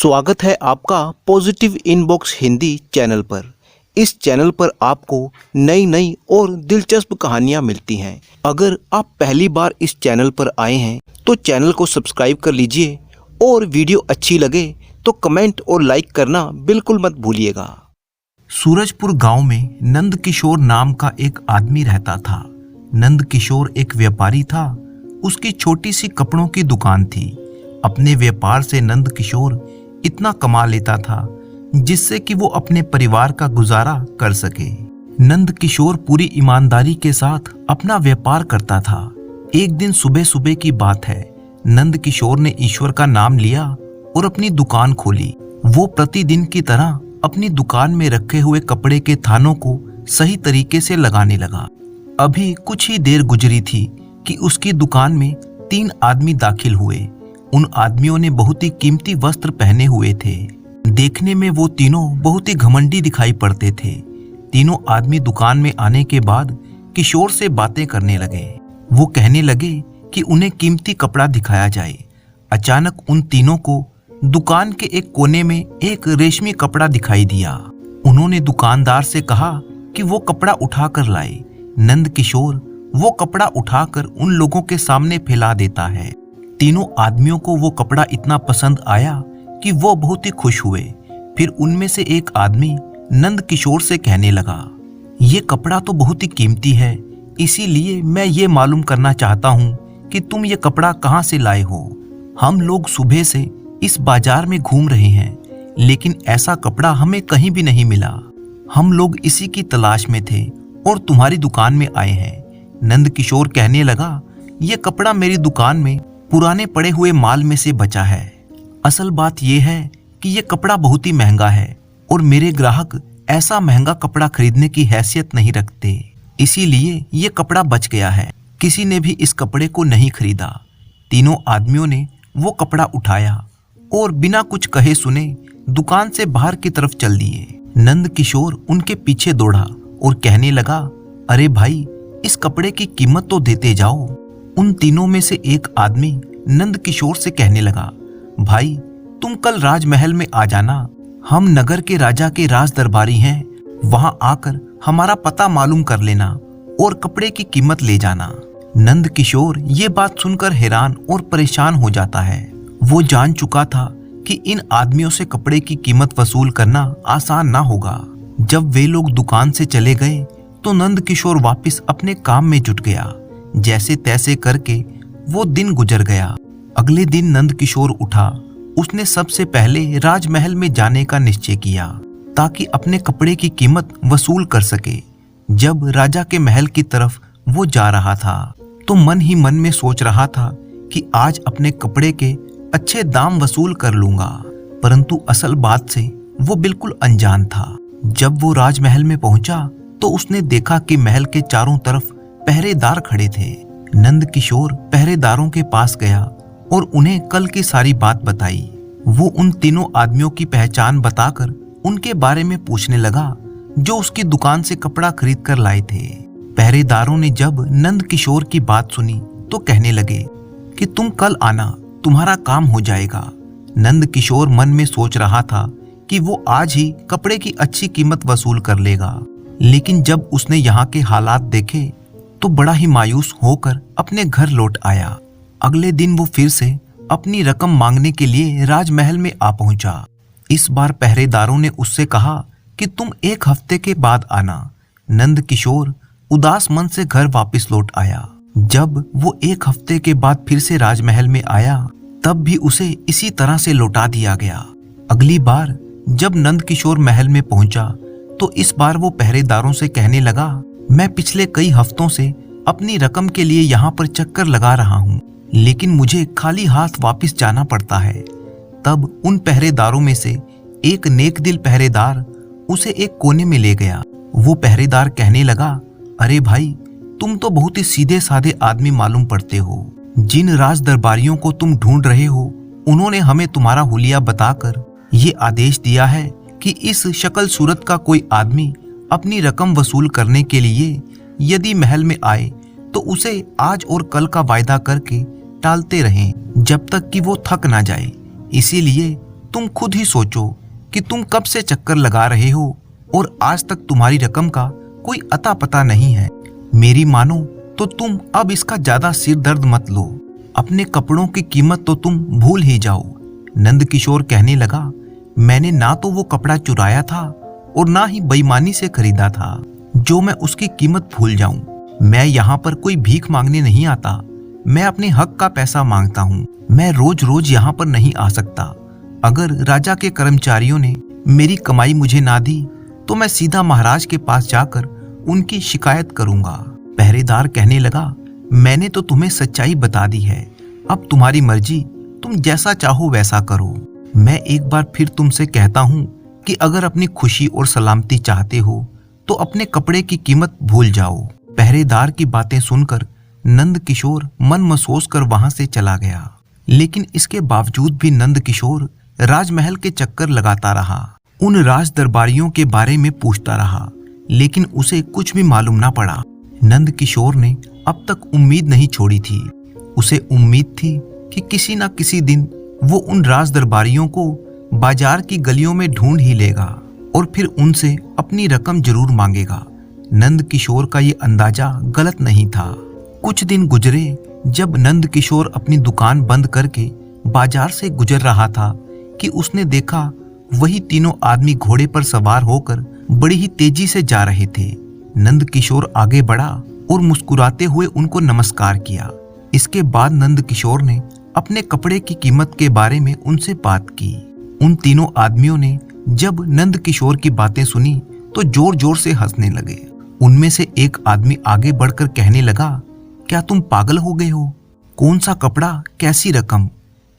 स्वागत है आपका पॉजिटिव इनबॉक्स हिंदी चैनल पर। इस चैनल पर आपको नई नई और दिलचस्प कहानियाँ मिलती हैं। अगर आप पहली बार इस चैनल पर आए हैं तो चैनल को सब्सक्राइब कर लीजिए और वीडियो अच्छी लगे तो कमेंट और लाइक करना बिल्कुल मत भूलिएगा। सूरजपुर गांव में नंद किशोर नाम का एक आदमी रहता था। नंद किशोर एक व्यापारी था। उसकी छोटी सी कपड़ों की दुकान थी। अपने व्यापार से नंद किशोर इतना कमा लेता था जिससे कि वो अपने परिवार का गुजारा कर सके। नंद किशोर पूरी ईमानदारी के साथ अपना व्यापार करता था। एक दिन सुबह सुबह की बात है, नंद किशोर ने ईश्वर का नाम लिया और अपनी दुकान खोली। वो प्रतिदिन की तरह अपनी दुकान में रखे हुए कपड़े के थानों को सही तरीके से लगाने लगा। अभी कुछ ही देर गुजरी थी कि उसकी दुकान में 3 आदमी दाखिल हुए। उन आदमियों ने बहुत ही कीमती वस्त्र पहने हुए थे। देखने में वो तीनों बहुत ही घमंडी दिखाई पड़ते थे। तीनों आदमी दुकान में आने के बाद किशोर से बातें करने लगे। वो कहने लगे कि उन्हें कीमती कपड़ा दिखाया जाए। अचानक उन तीनों को दुकान के एक कोने में एक रेशमी कपड़ा दिखाई दिया। उन्होंने दुकानदार से कहा कि वो कपड़ा उठाकर लाए। नंद किशोर वो कपड़ा उठाकर उन लोगों के सामने फैला देता है। तीनों आदमियों को वो कपड़ा इतना पसंद आया कि वो बहुत ही खुश हुए। फिर उनमें से एक आदमी नंद किशोर से कहने लगा, ये कपड़ा तो बहुत ही कीमती है, इसीलिए मैं ये मालूम करना चाहता हूँ कि तुम ये कपड़ा कहाँ से लाए हो। हम लोग सुबह से इस बाजार में घूम रहे हैं, लेकिन ऐसा कपड़ा हमें कहीं भी नहीं मिला। हम लोग इसी की तलाश में थे और तुम्हारी दुकान में आए हैं। नंद किशोर कहने लगा, ये कपड़ा मेरी दुकान में पुराने पड़े हुए माल में से बचा है। असल बात यह है कि यह कपड़ा बहुत ही महंगा है और मेरे ग्राहक ऐसा महंगा कपड़ा खरीदने की हैसियत नहीं रखते, इसीलिए यह कपड़ा बच गया है। किसी ने भी इस कपड़े को नहीं खरीदा। तीनों आदमियों ने वो कपड़ा उठाया और बिना कुछ कहे सुने दुकान से बाहर की तरफ चल दिए। नंद किशोर उनके पीछे दौड़ा और कहने लगा, अरे भाई, इस कपड़े की कीमत तो देते जाओ। उन तीनों में से एक आदमी नंद किशोर से कहने लगा, भाई, तुम कल राजमहल में आ जाना। हम नगर के राजा के राज दरबारी हैं, वहां आकर हमारा पता मालूम कर लेना और कपड़े की कीमत ले जाना। नंद किशोर ये बात सुनकर हैरान और परेशान हो जाता है। वो जान चुका था कि इन आदमियों से कपड़े की कीमत वसूल करना आसान ना होगा। जब वे लोग दुकान से चले गए तो नंद किशोर वापस अपने काम में जुट गया। जैसे तैसे करके वो दिन गुजर गया। अगले दिन नंद किशोर उठा। उसने सबसे पहले राजमहल में जाने का निश्चय किया ताकि अपने कपड़े की कीमत वसूल कर सके। जब राजा के महल की तरफ वो जा रहा था तो मन ही मन में सोच रहा था कि आज अपने कपड़े के अच्छे दाम वसूल कर लूंगा, परंतु असल बात से वो बिल्कुल अनजान था। जब वो राजमहल में पहुंचा तो उसने देखा कि महल के चारों तरफ पहरेदार खड़े थे। नंद किशोर पहरेदारों के पास गया और उन्हें कल की सारी बात बताई। वो उन तीनों आदमियों की पहचान बताकर उनके बारे में पूछने लगा जो उसकी दुकान से कपड़ा खरीद कर लाए थे। पहरेदारों ने जब नंद किशोर की बात सुनी तो कहने लगे कि तुम कल आना, तुम्हारा काम हो जाएगा। नंद किशोर मन में सोच रहा था कि वो आज ही कपड़े की अच्छी कीमत वसूल कर लेगा, लेकिन जब उसने यहाँ के हालात देखे तो बड़ा ही मायूस होकर अपने घर लौट आया। अगले दिन वो फिर से अपनी रकम मांगने के लिए राजमहल में आ पहुंचा। इस बार पहरेदारों ने उससे कहा कि तुम 1 हफ्ते के बाद आना। नंद किशोर उदास मन से घर वापस लौट आया। जब वो 1 हफ्ते के बाद फिर से राजमहल में आया तब भी उसे इसी तरह से लौटा दिया गया। अगली बार जब नंद किशोर महल में पहुंचा तो इस बार वो पहरेदारों से कहने लगा, मैं पिछले कई हफ्तों से अपनी रकम के लिए यहाँ पर चक्कर लगा रहा हूँ, लेकिन मुझे खाली हाथ वापस जाना पड़ता है। तब उन पहरेदारों में से एक नेक दिल पहरेदार उसे एक कोने में ले गया। वो पहरेदार कहने लगा, अरे भाई, तुम तो बहुत ही सीधे साधे आदमी मालूम पड़ते हो। जिन राज दरबारियों को तुम ढूंढ रहे हो उन्होंने हमें तुम्हारा हुलिया बताकर ये आदेश दिया है कि इस शक्ल सूरत का कोई आदमी अपनी रकम वसूल करने के लिए यदि महल में आए तो उसे आज और कल का वायदा करके टालते रहें जब तक कि वो थक ना जाए। इसीलिए तुम खुद ही सोचो कि तुम कब से चक्कर लगा रहे हो और आज तक तुम्हारी रकम का कोई अता पता नहीं है। मेरी मानो तो तुम अब इसका ज्यादा सिर दर्द मत लो, अपने कपड़ों की कीमत तो तुम भूल ही जाओ। नंद किशोर कहने लगा, मैंने ना तो वो कपड़ा चुराया था और ना ही बेईमानी से खरीदा था जो मैं उसकी कीमत भूल जाऊं। मैं यहाँ पर कोई भीख मांगने नहीं आता, मैं अपने हक का पैसा मांगता हूँ। मैं रोज रोज यहाँ पर नहीं आ सकता। अगर राजा के कर्मचारियों ने मेरी कमाई मुझे ना दी तो मैं सीधा महाराज के पास जाकर उनकी शिकायत करूंगा। पहरेदार कहने लगा, मैंने तो तुम्हें सच्चाई बता दी है, अब तुम्हारी मर्जी, तुम जैसा चाहो वैसा करो। मैं एक बार फिर तुमसे कहता हूँ कि अगर अपनी खुशी और सलामती चाहते हो तो अपने कपड़े की कीमत भूल जाओ। पहरेदार की बातें सुनकर नंद किशोर मन महसूस कर वहां से चला गया। लेकिन इसके बावजूद भी नंद किशोर राजमहल के चक्कर लगाता रहा, उन राज दरबारियों के बारे में पूछता रहा, लेकिन उसे कुछ भी मालूम ना पड़ा। नंद किशोर ने अब तक उम्मीद नहीं छोड़ी थी। उसे उम्मीद थी कि किसी न किसी दिन वो उन राज दरबारियों को बाजार की गलियों में ढूंढ ही लेगा और फिर उनसे अपनी रकम जरूर मांगेगा। नंद किशोर का ये अंदाजा गलत नहीं था। कुछ दिन गुजरे जब नंद किशोर अपनी दुकान बंद करके बाजार से गुजर रहा था कि उसने देखा वही तीनों आदमी घोड़े पर सवार होकर बड़ी ही तेजी से जा रहे थे। नंद किशोर आगे बढ़ा और मुस्कुराते हुए उनको नमस्कार किया। इसके बाद नंद किशोर ने अपने कपड़े की कीमत के बारे में उनसे बात की। उन तीनों आदमियों ने जब नंद किशोर की बातें सुनी तो जोर जोर से हंसने लगे। उनमें से एक आदमी आगे बढ़कर कहने लगा, क्या तुम पागल हो गए हो? कौन सा कपड़ा, कैसी रकम?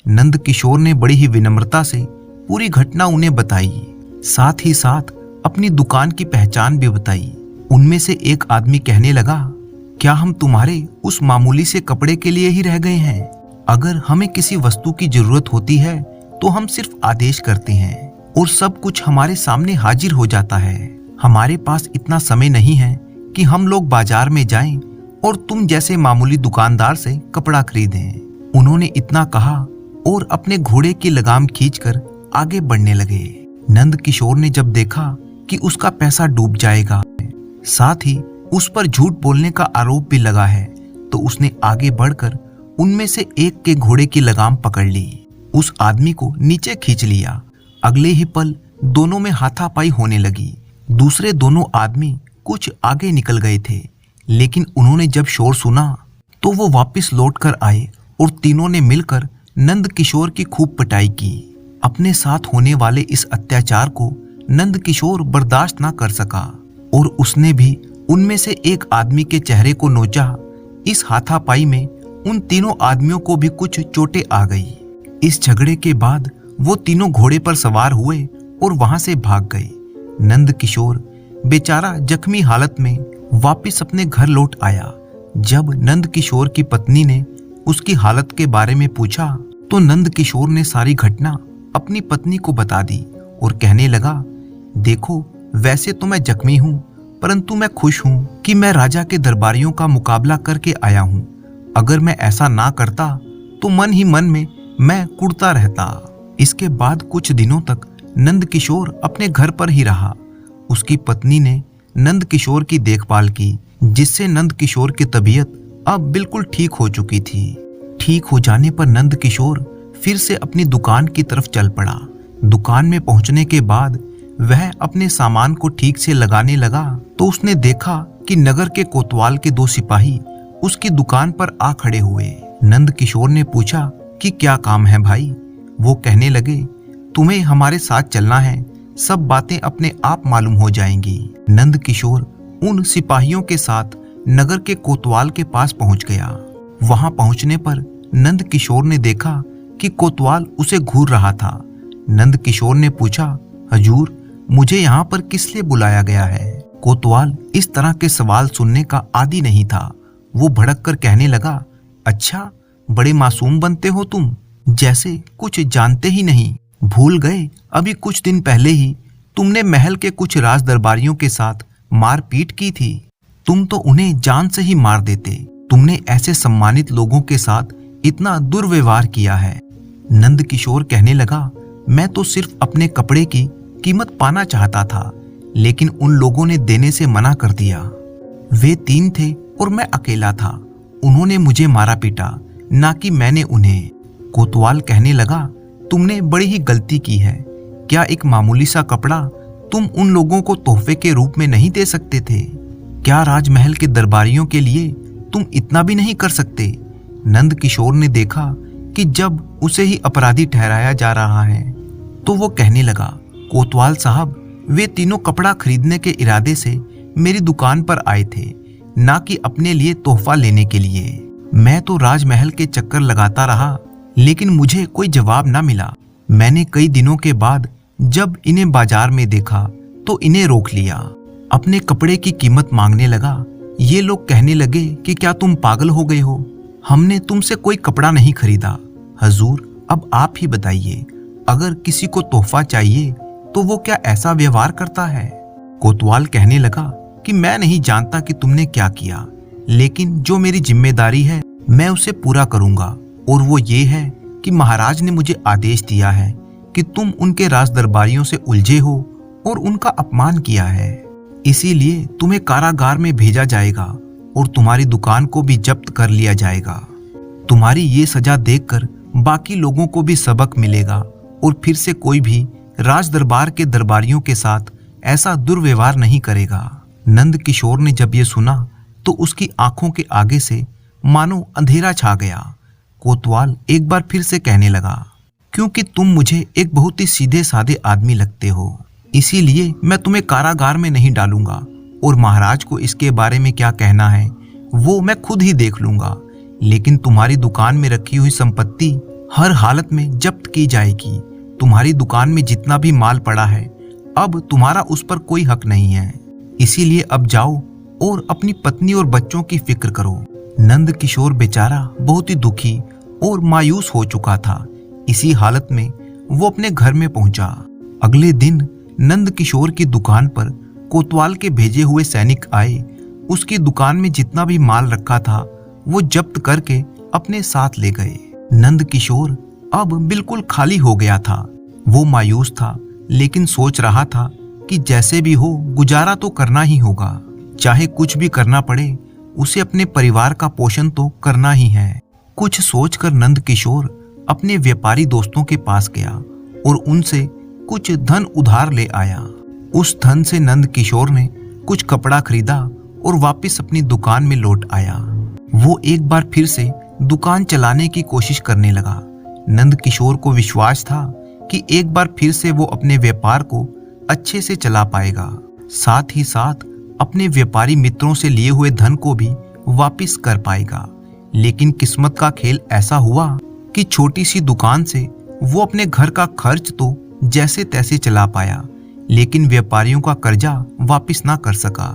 नंद किशोर ने बड़ी ही विनम्रता से पूरी घटना उन्हें बताई, साथ ही साथ अपनी दुकान की पहचान भी बताई। उनमें से एक आदमी कहने लगा, क्या हम तुम्हारे उस मामूली से कपड़े के लिए ही रह गए हैं? अगर हमें किसी वस्तु की जरूरत होती है तो हम सिर्फ आदेश करते हैं और सब कुछ हमारे सामने हाजिर हो जाता है। हमारे पास इतना समय नहीं है कि हम लोग बाजार में जाएं और तुम जैसे मामूली दुकानदार से कपड़ा खरीदें। उन्होंने इतना कहा और अपने घोड़े की लगाम खींचकर आगे बढ़ने लगे। नंद किशोर ने जब देखा कि उसका पैसा डूब जाएगा, साथ ही उस पर झूठ बोलने का आरोप भी लगा है, तो उसने आगे बढ़कर उनमें से एक के घोड़े की लगाम पकड़ ली, उस आदमी को नीचे खींच लिया। अगले ही पल दोनों में हाथापाई होने लगी। दूसरे दोनों आदमी कुछ आगे निकल गए थे, लेकिन उन्होंने जब शोर सुना तो वो वापस लौट कर आए और तीनों ने मिलकर नंद किशोर की खूब पिटाई की। अपने साथ होने वाले इस अत्याचार को नंद किशोर बर्दाश्त ना कर सका और उसने भी उनमें से एक आदमी के चेहरे को नोचा। इस हाथापाई में उन तीनों आदमियों को भी कुछ चोटें आ गई। इस झगड़े के बाद वो तीनों घोड़े पर सवार हुए और वहां से भाग गए। नंद किशोर बेचारा जख्मी हालत में वापस अपने घर लौट आया। जब नंद किशोर की पत्नी ने उसकी हालत के बारे में पूछा तो नंद किशोर ने सारी घटना अपनी पत्नी को बता दी और कहने लगा, देखो, वैसे तो मैं जख्मी हूँ, परंतु मैं खुश हूँ कि मैं राजा के दरबारियों का मुकाबला करके आया हूँ। अगर मैं ऐसा ना करता तो मन ही मन में मैं कुढ़ता रहता। इसके बाद कुछ दिनों तक नंद किशोर अपने घर पर ही रहा। उसकी पत्नी ने नंद किशोर की देखभाल की, जिससे नंद किशोर की तबीयत अब बिल्कुल ठीक हो चुकी थी। ठीक हो जाने पर नंद किशोर फिर से अपनी दुकान की तरफ चल पड़ा। दुकान में पहुंचने के बाद वह अपने सामान को ठीक से लगाने लगा तो उसने देखा कि नगर के कोतवाल के 2 सिपाही उसकी दुकान पर आ खड़े हुए। नंद किशोर ने पूछा कि क्या काम है भाई? वो कहने लगे, तुम्हें हमारे साथ चलना है, सब बातें अपने आप मालूम हो जाएंगी। नंद किशोर उन सिपाहियों के साथ नगर के कोतवाल के पास पहुंच गया। वहां पहुंचने पर नंद किशोर ने देखा कि कोतवाल उसे घूर रहा था। नंद किशोर ने पूछा, हजूर, मुझे यहाँ पर किस लिए बुलाया गया है? कोतवाल इस तरह के सवाल सुनने का आदी नहीं था। वो भड़क कर कहने लगा, अच्छा, बड़े मासूम बनते हो तुम, जैसे कुछ जानते ही नहीं। भूल गए अभी कुछ दिन पहले ही तुमने महल के कुछ राज दरबारियों के साथ मारपीट की थी। तुम तो उन्हें जान से ही मार देते। तुमने ऐसे सम्मानित लोगों के साथ इतना दुर्व्यवहार किया है। नंद किशोर कहने लगा, मैं तो सिर्फ अपने कपड़े की कीमत पाना चाहता था, लेकिन उन लोगों ने देने से मना कर दिया। वे 3 थे और मैं अकेला था। उन्होंने मुझे मारा पीटा, ना कि मैंने उन्हें। कोतवाल कहने लगा, तुमने बड़ी ही गलती की है। क्या एक मामूली सा कपड़ा तुम उन लोगों को तोहफे के रूप में नहीं दे सकते थे? क्या राजमहल के दरबारियों के लिए तुम इतना भी नहीं कर सकते? नंद किशोर ने देखा कि जब उसे ही अपराधी ठहराया जा रहा है, तो वो कहने लगा, कोतवाल साहब, वे तीनों कपड़ा खरीदने के इरादे से मेरी दुकान पर आए थे, ना कि अपने लिए तोहफा लेने के लिए। मैं तो राजमहल के चक्कर लगाता रहा, लेकिन मुझे कोई जवाब ना मिला। मैंने कई दिनों के बाद जब इन्हें बाजार में देखा तो इन्हें रोक लिया। अपने कपड़े की कीमत मांगने लगा। ये लोग कहने लगे कि क्या तुम पागल हो गए हो? हमने तुमसे कोई कपड़ा नहीं खरीदा। हजूर, अब आप ही बताइए, अगर किसी को तोहफा चाहिए तो वो क्या ऐसा व्यवहार करता है? कोतवाल कहने लगा कि मैं नहीं जानता कि तुमने क्या किया, लेकिन जो मेरी जिम्मेदारी है मैं उसे पूरा करूंगा, और वो ये है कि महाराज ने मुझे आदेश दिया है कि तुम उनके राज दरबारियों से उलझे हो और उनका अपमान किया है। इसीलिए तुम्हें कारागार में भेजा जाएगा और तुम्हारी दुकान को भी जब्त कर लिया जाएगा। तुम्हारी ये सजा देखकर बाकी लोगों को भी सबक मिलेगा और फिर से कोई भी राज दरबार के दरबारियों के साथ ऐसा दुर्व्यवहार नहीं करेगा। नंद किशोर ने जब ये सुना तो उसकी आंखों के आगे से मानो अंधेरा छा गया। कोतवाल एक बार फिर से कहने लगा, क्योंकि तुम मुझे एक बहुत ही सीधे साधे आदमी लगते हो, इसीलिए मैं तुम्हें कारागार में नहीं डालूंगा, और महाराज को इसके बारे में क्या कहना है वो मैं खुद ही देख लूंगा। लेकिन तुम्हारी दुकान में रखी हुई संपत्ति हर हालत में जब्त की जाएगी। तुम्हारी दुकान में जितना भी माल पड़ा है, अब तुम्हारा उस पर कोई हक नहीं है। इसीलिए अब जाओ और अपनी पत्नी और बच्चों की फिक्र करो। नंद किशोर बेचारा बहुत ही दुखी और मायूस हो चुका था। इसी हालत में वो अपने घर में पहुंचा। अगले दिन नंद किशोर की दुकान पर कोतवाल के भेजे हुए सैनिक आए। उसकी दुकान में जितना भी माल रखा था वो जब्त करके अपने साथ ले गए। नंद किशोर अब बिल्कुल खाली हो गया था। वो मायूस था, लेकिन सोच रहा था कि जैसे भी हो गुजारा तो करना ही होगा। चाहे कुछ भी करना पड़े, उसे अपने परिवार का पोषण तो करना ही है। कुछ सोचकर नंद किशोर अपने व्यापारी दोस्तों के पास गया और उनसे कुछ धन उधार ले आया। उस धन से नंद किशोर ने कुछ कपड़ा खरीदा और वापस अपनी दुकान में लौट आया। वो एक बार फिर से दुकान चलाने की कोशिश करने लगा। नंद किशोर को विश्वास था कि एक बार फिर से वो अपने व्यापार को अच्छे से चला पाएगा, साथ ही साथ अपने व्यापारी मित्रों से लिए हुए धन को भी वापस कर पाएगा। लेकिन किस्मत का खेल ऐसा हुआ कि छोटी सी दुकान से वो अपने घर का खर्च तो जैसे तैसे चला पाया, लेकिन व्यापारियों का कर्जा वापस ना कर सका।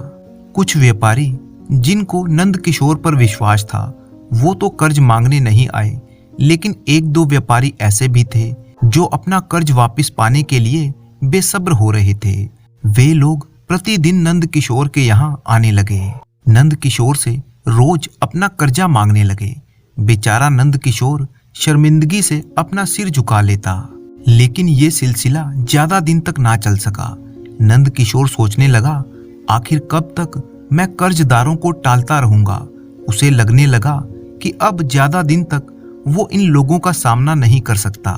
कुछ व्यापारी जिनको नंद किशोर पर विश्वास था वो तो कर्ज मांगने नहीं आए, लेकिन एक दो व्यापारी ऐसे भी थे जो अपना कर्ज वापस पाने के लिए बेसब्र हो रहे थे। वे लोग प्रतिदिन नंद किशोर के यहाँ आने लगे। नंद किशोर से रोज अपना कर्जा मांगने लगे। बेचारा नंद किशोर शर्मिंदगी से अपना सिर झुका लेता, लेकिन ये सिलसिला ज्यादा दिन तक ना चल सका। नंद किशोर सोचने लगा, आखिर कब तक मैं कर्जदारों को टालता रहूंगा। उसे लगने लगा कि अब ज्यादा दिन तक वो इन लोगों का सामना नहीं कर सकता,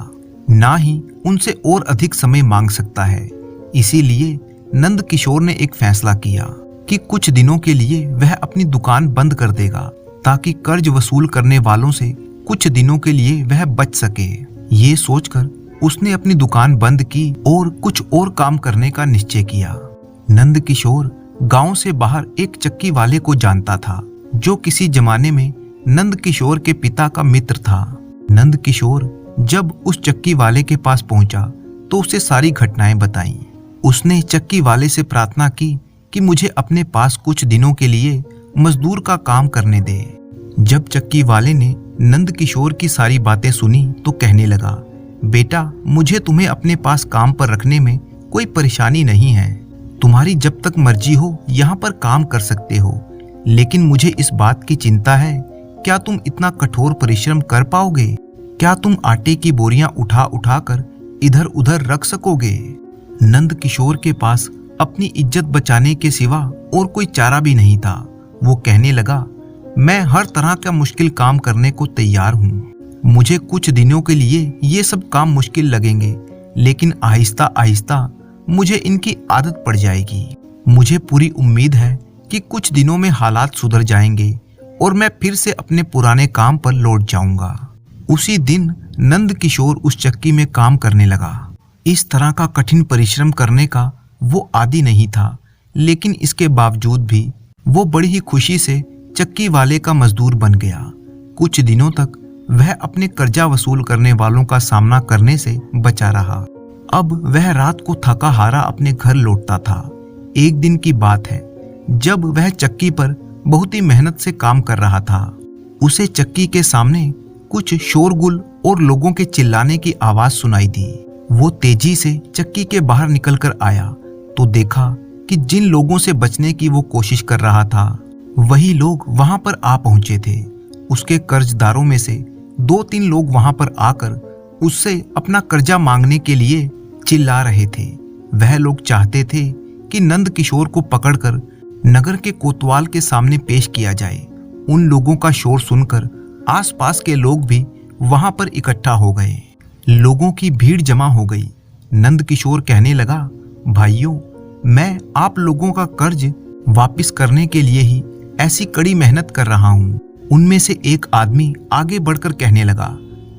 ना ही उनसे और अधिक समय मांग सकता है। इसीलिए नंद किशोर ने एक फैसला किया कि कुछ दिनों के लिए वह अपनी दुकान बंद कर देगा, ताकि कर्ज वसूल करने वालों से कुछ दिनों के लिए वह बच सके। ये सोचकर उसने अपनी दुकान बंद की और कुछ और काम करने का निश्चय किया। नंद किशोर गांव से बाहर एक चक्की वाले को जानता था, जो किसी जमाने में नंद किशोर के पिता का मित्र था। नंद किशोर जब उस चक्की वाले के पास पहुंचा तो उसे सारी घटनाएं बताईं। उसने चक्की वाले से प्रार्थना की कि मुझे अपने पास कुछ दिनों के लिए मजदूर का काम करने दे। जब चक्की वाले ने नंद किशोर की सारी बातें सुनी तो कहने लगा, बेटा, मुझे तुम्हें अपने पास काम पर रखने में कोई परेशानी नहीं है। तुम्हारी जब तक मर्जी हो यहाँ पर काम कर सकते हो, लेकिन मुझे इस बात की चिंता है, क्या तुम इतना कठोर परिश्रम कर पाओगे? क्या तुम आटे की बोरियां उठा उठा कर इधर उधर रख सकोगे। नंद किशोर के पास अपनी इज्जत बचाने के सिवा और कोई चारा भी नहीं था। वो कहने लगा, मैं हर तरह का मुश्किल काम करने को तैयार हूँ। मुझे कुछ दिनों के लिए ये सब काम मुश्किल लगेंगे, लेकिन आहिस्ता आहिस्ता मुझे इनकी आदत पड़ जाएगी। मुझे पूरी उम्मीद है कि कुछ दिनों में हालात सुधर जाएंगे और मैं फिर से अपने पुराने काम पर लौट जाऊंगा। उसी दिन नंद किशोर उस चक्की में काम करने लगा। इस तरह का कठिन परिश्रम करने का वो आदी नहीं था, लेकिन इसके बावजूद भी वो बड़ी ही खुशी से चक्की वाले का मजदूर बन गया। कुछ दिनों तक वह अपने कर्जा वसूल करने वालों का सामना करने से बचा रहा। अब वह रात को थका हारा अपने घर लौटता था। एक दिन की बात है, जब वह चक्की पर बहुत ही मेहनत से काम कर रहा था। उसे चक्की के सामने कुछ शोरगुल और लोगों के चिल्लाने की आवाज सुनाई दी। वो तेजी से चक्की के बाहर निकलकर आया तो देखा कि जिन लोगों से बचने की वो कोशिश कर रहा था, वही लोग वहां पर आ पहुंचे थे। उसके कर्जदारों में से 2-3 लोग वहां पर आकर उससे अपना कर्जा मांगने के लिए चिल्ला रहे थे। वह लोग चाहते थे कि नंद किशोर को पकड़कर नगर के कोतवाल के सामने पेश किया जाए। उन लोगों का शोर सुनकर आसपास के लोग भी वहां पर इकट्ठा हो गए। लोगों की भीड़ जमा हो गई। नंद किशोर कहने लगा, भाइयों, मैं आप लोगों का कर्ज वापस करने के लिए ही ऐसी कड़ी मेहनत कर रहा हूँ। उनमें से एक आदमी आगे बढ़कर कहने लगा,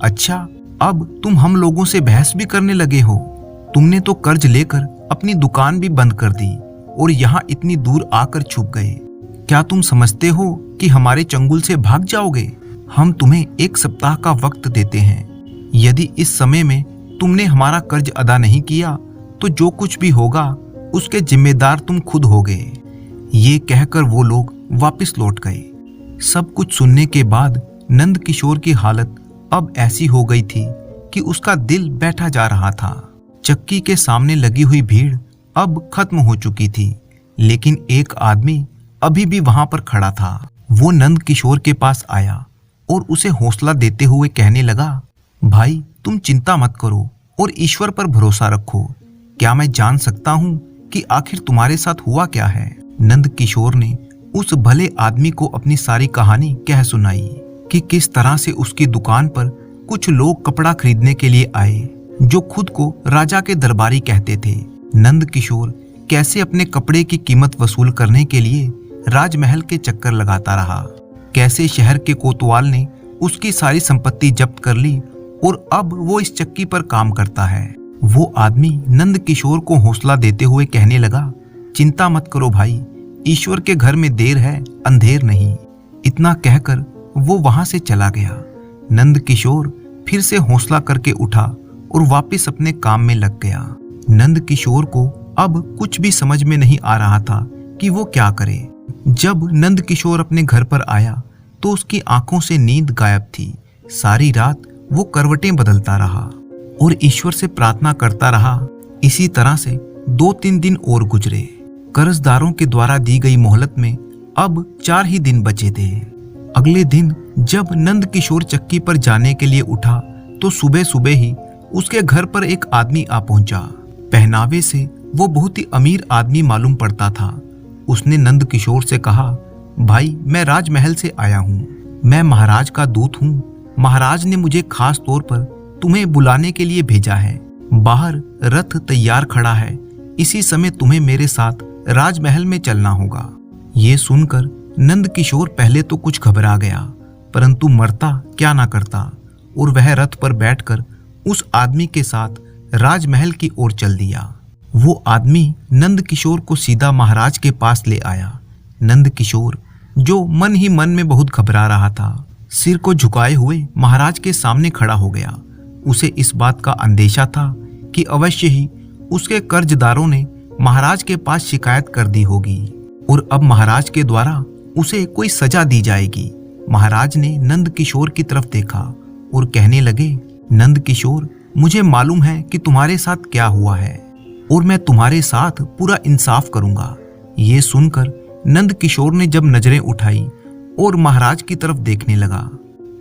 अच्छा, अब तुम हम लोगों से बहस भी करने लगे हो। तुमने तो कर्ज लेकर अपनी दुकान भी बंद कर दी और यहाँ इतनी दूर आकर छुप गए। क्या तुम समझते हो कि हमारे चंगुल से भाग जाओगे? हम तुम्हें 1 सप्ताह का वक्त देते हैं। यदि इस समय में तुमने हमारा कर्ज अदा नहीं किया तो जो कुछ भी होगा उसके जिम्मेदार तुम खुद होगे। ये कहकर वो लोग वापस लौट गए। सब कुछ सुनने के बाद नंद किशोर की हालत अब ऐसी हो गई थी कि उसका दिल बैठा जा रहा था। चक्की के सामने लगी हुई भीड़ अब खत्म हो चुकी थी, लेकिन एक आदमी अभी भी वहां पर खड़ा था। वो नंद किशोर के पास आया और उसे हौसला देते हुए कहने लगा, भाई, तुम चिंता मत करो और ईश्वर पर भरोसा रखो। क्या मैं जान सकता हूँ कि आखिर तुम्हारे साथ हुआ क्या है? नंद किशोर ने उस भले आदमी को अपनी सारी कहानी कह सुनाई कि किस तरह से उसकी दुकान पर कुछ लोग कपड़ा खरीदने के लिए आए जो खुद को राजा के दरबारी कहते थे। नंद किशोर कैसे अपने कपड़े की कीमत वसूल करने के लिए राजमहल के चक्कर लगाता रहा, कैसे शहर के कोतवाल ने उसकी सारी संपत्ति जब्त कर ली और अब वो इस चक्की पर काम करता है। वो आदमी नंद किशोर को हौसला देते हुए कहने लगा, चिंता मत करो भाई, ईश्वर के घर में देर है, अंधेर नहीं। इतना कहकर वो वहां से चला गया। नंद किशोर फिर से हौसला करके उठा और वापस अपने काम में लग गया। नंद किशोर को अब कुछ भी समझ में नहीं आ रहा था कि वो क्या करे। जब नंद किशोर अपने घर पर आया तो उसकी आंखों से नींद गायब थी। सारी रात वो करवटें बदलता रहा और ईश्वर से प्रार्थना करता रहा। इसी तरह से 2-3 दिन और गुजरे। कर्जदारों के द्वारा दी गई मोहलत में अब 4 ही दिन बचे थे। अगले दिन जब नंद किशोर चक्की पर जाने के लिए उठा तो सुबह सुबह ही उसके घर पर एक आदमी आ पहुंचा। पहनावे से वो बहुत ही अमीर आदमी मालूम पड़ता था। उसने नंद किशोर से कहा, भाई, मैं राजमहल से आया हूँ। मैं महाराज का दूत हूँ। महाराज ने मुझे खास तौर पर तुम्हें बुलाने के लिए भेजा है। बाहर रथ तैयार खड़ा है। इसी समय तुम्हें मेरे साथ राजमहल में चलना होगा। ये सुनकर नंद किशोर पहले तो कुछ घबरा गया, परंतु मरता क्या ना करता और वह रथ पर बैठकर उस आदमी के साथ राजमहल की ओर चल दिया। वो आदमी नंद किशोर को सीधा महाराज के पास ले आया। नंद किशोर, जो मन ही मन में बहुत घबरा रहा था, सिर को झुकाए हुए महाराज के सामने खड़ा हो गया। उसे इस बात का अंदेशा था कि अवश्य ही उसके कर्जदारों ने महाराज के पास शिकायत कर दी होगी और अब महाराज के द्वारा उसे कोई सजा दी जाएगी। महाराज ने नंद किशोर की तरफ देखा और कहने लगे, नंद किशोर, मुझे मालूम है कि तुम्हारे साथ क्या हुआ है और मैं तुम्हारे साथ पूरा इंसाफ करूंगा। ये सुनकर नंद किशोर ने जब नजरें उठाई और महाराज की तरफ देखने लगा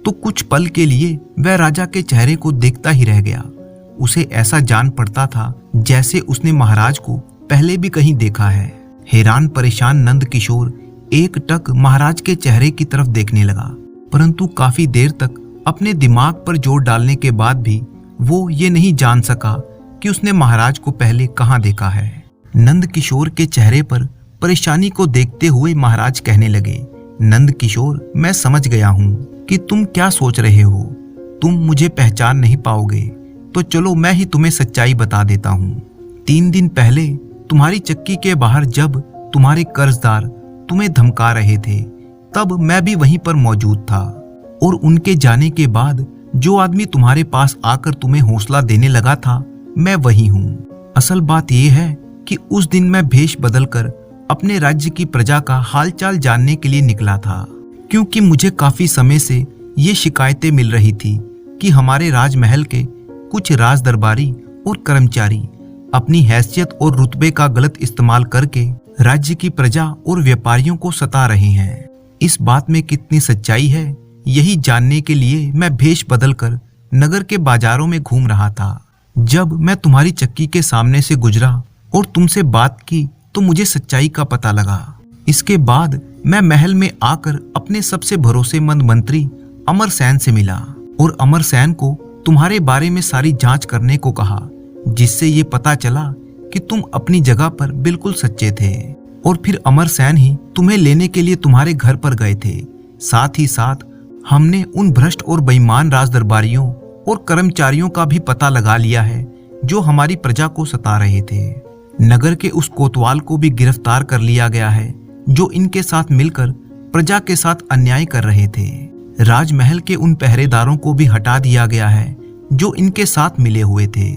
तो कुछ पल के लिए वह राजा के चेहरे को देखता ही रह गया। उसे ऐसा जान पड़ता था जैसे उसने महाराज को पहले भी कहीं देखा है। हैरान परेशान नंद किशोर एकटक महाराज के चेहरे की तरफ देखने लगा, परंतु काफी देर तक अपने दिमाग पर जोर डालने के बाद भी वो ये नहीं जान सका कि उसने महाराज को पहले कहाँ देखा है। नंद किशोर के चेहरे पर परेशानी को देखते हुए महाराज कहने लगे, नंद किशोर, मैं समझ गया हूँ कि तुम क्या सोच रहे हो। तुम मुझे पहचान नहीं पाओगे, तो चलो मैं ही तुम्हें सच्चाई बता देता हूँ। 3 दिन पहले तुम्हारी चक्की के बाहर जब तुम्हारे कर्जदार तुम्हें धमका रहे थे, तब मैं भी वहीं पर मौजूद था, और उनके जाने के बाद जो आदमी तुम्हारे पास आकर तुम्हें हौसला देने लगा था, मैं वही हूँ। असल बात यह है कि उस दिन मैं भेष बदलकर अपने राज्य की प्रजा का हालचाल जानने के लिए निकला था, क्योंकि मुझे काफी समय से ये शिकायतें मिल रही थी कि हमारे राजमहल के कुछ राज दरबारी और कर्मचारी अपनी हैसियत और रुतबे का गलत इस्तेमाल करके राज्य की प्रजा और व्यापारियों को सता रहे हैं। इस बात में कितनी सच्चाई है, यही जानने के लिए मैं भेष बदलकर नगर के बाजारों में घूम रहा था। जब मैं तुम्हारी चक्की के सामने से गुजरा और तुमसे बात की तो मुझे सच्चाई का पता लगा। इसके बाद मैं महल में आकर अपने सबसे भरोसेमंद मंत्री अमरसेन से मिला और अमरसेन को तुम्हारे बारे में सारी जांच करने को कहा, जिससे ये पता चला कि तुम अपनी जगह पर बिल्कुल सच्चे थे। और फिर अमरसेन ही तुम्हें लेने के लिए तुम्हारे घर पर गए थे। साथ ही साथ हमने उन भ्रष्ट और बेईमान राजदरबारियों और कर्मचारियों का भी पता लगा लिया है जो हमारी प्रजा को सता रहे थे। नगर के उस कोतवाल को भी गिरफ्तार कर लिया गया है जो इनके साथ मिलकर प्रजा के साथ अन्याय कर रहे थे। राजमहल के उन पहरेदारों को भी हटा दिया गया है जो इनके साथ मिले हुए थे।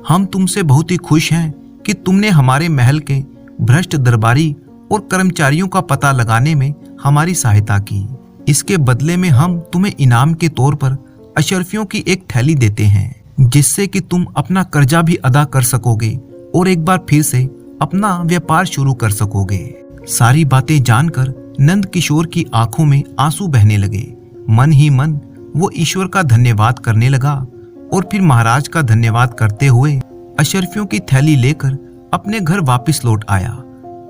हम तुमसे बहुत ही खुश हैं कि तुमने हमारे महल के भ्रष्ट दरबारी और कर्मचारियों का पता लगाने में हमारी सहायता की। इसके बदले में हम तुम्हें इनाम के तौर पर अशर्फियों की एक थैली देते हैं, जिससे कि तुम अपना कर्जा भी अदा कर सकोगे और एक बार फिर से अपना व्यापार शुरू कर सकोगे। सारी बातें जानकर नंद किशोर की आंखों में आंसू बहने लगे। मन ही मन वो ईश्वर का धन्यवाद करने लगा और फिर महाराज का धन्यवाद करते हुए अशर्फियों की थैली लेकर अपने घर वापस लौट आया।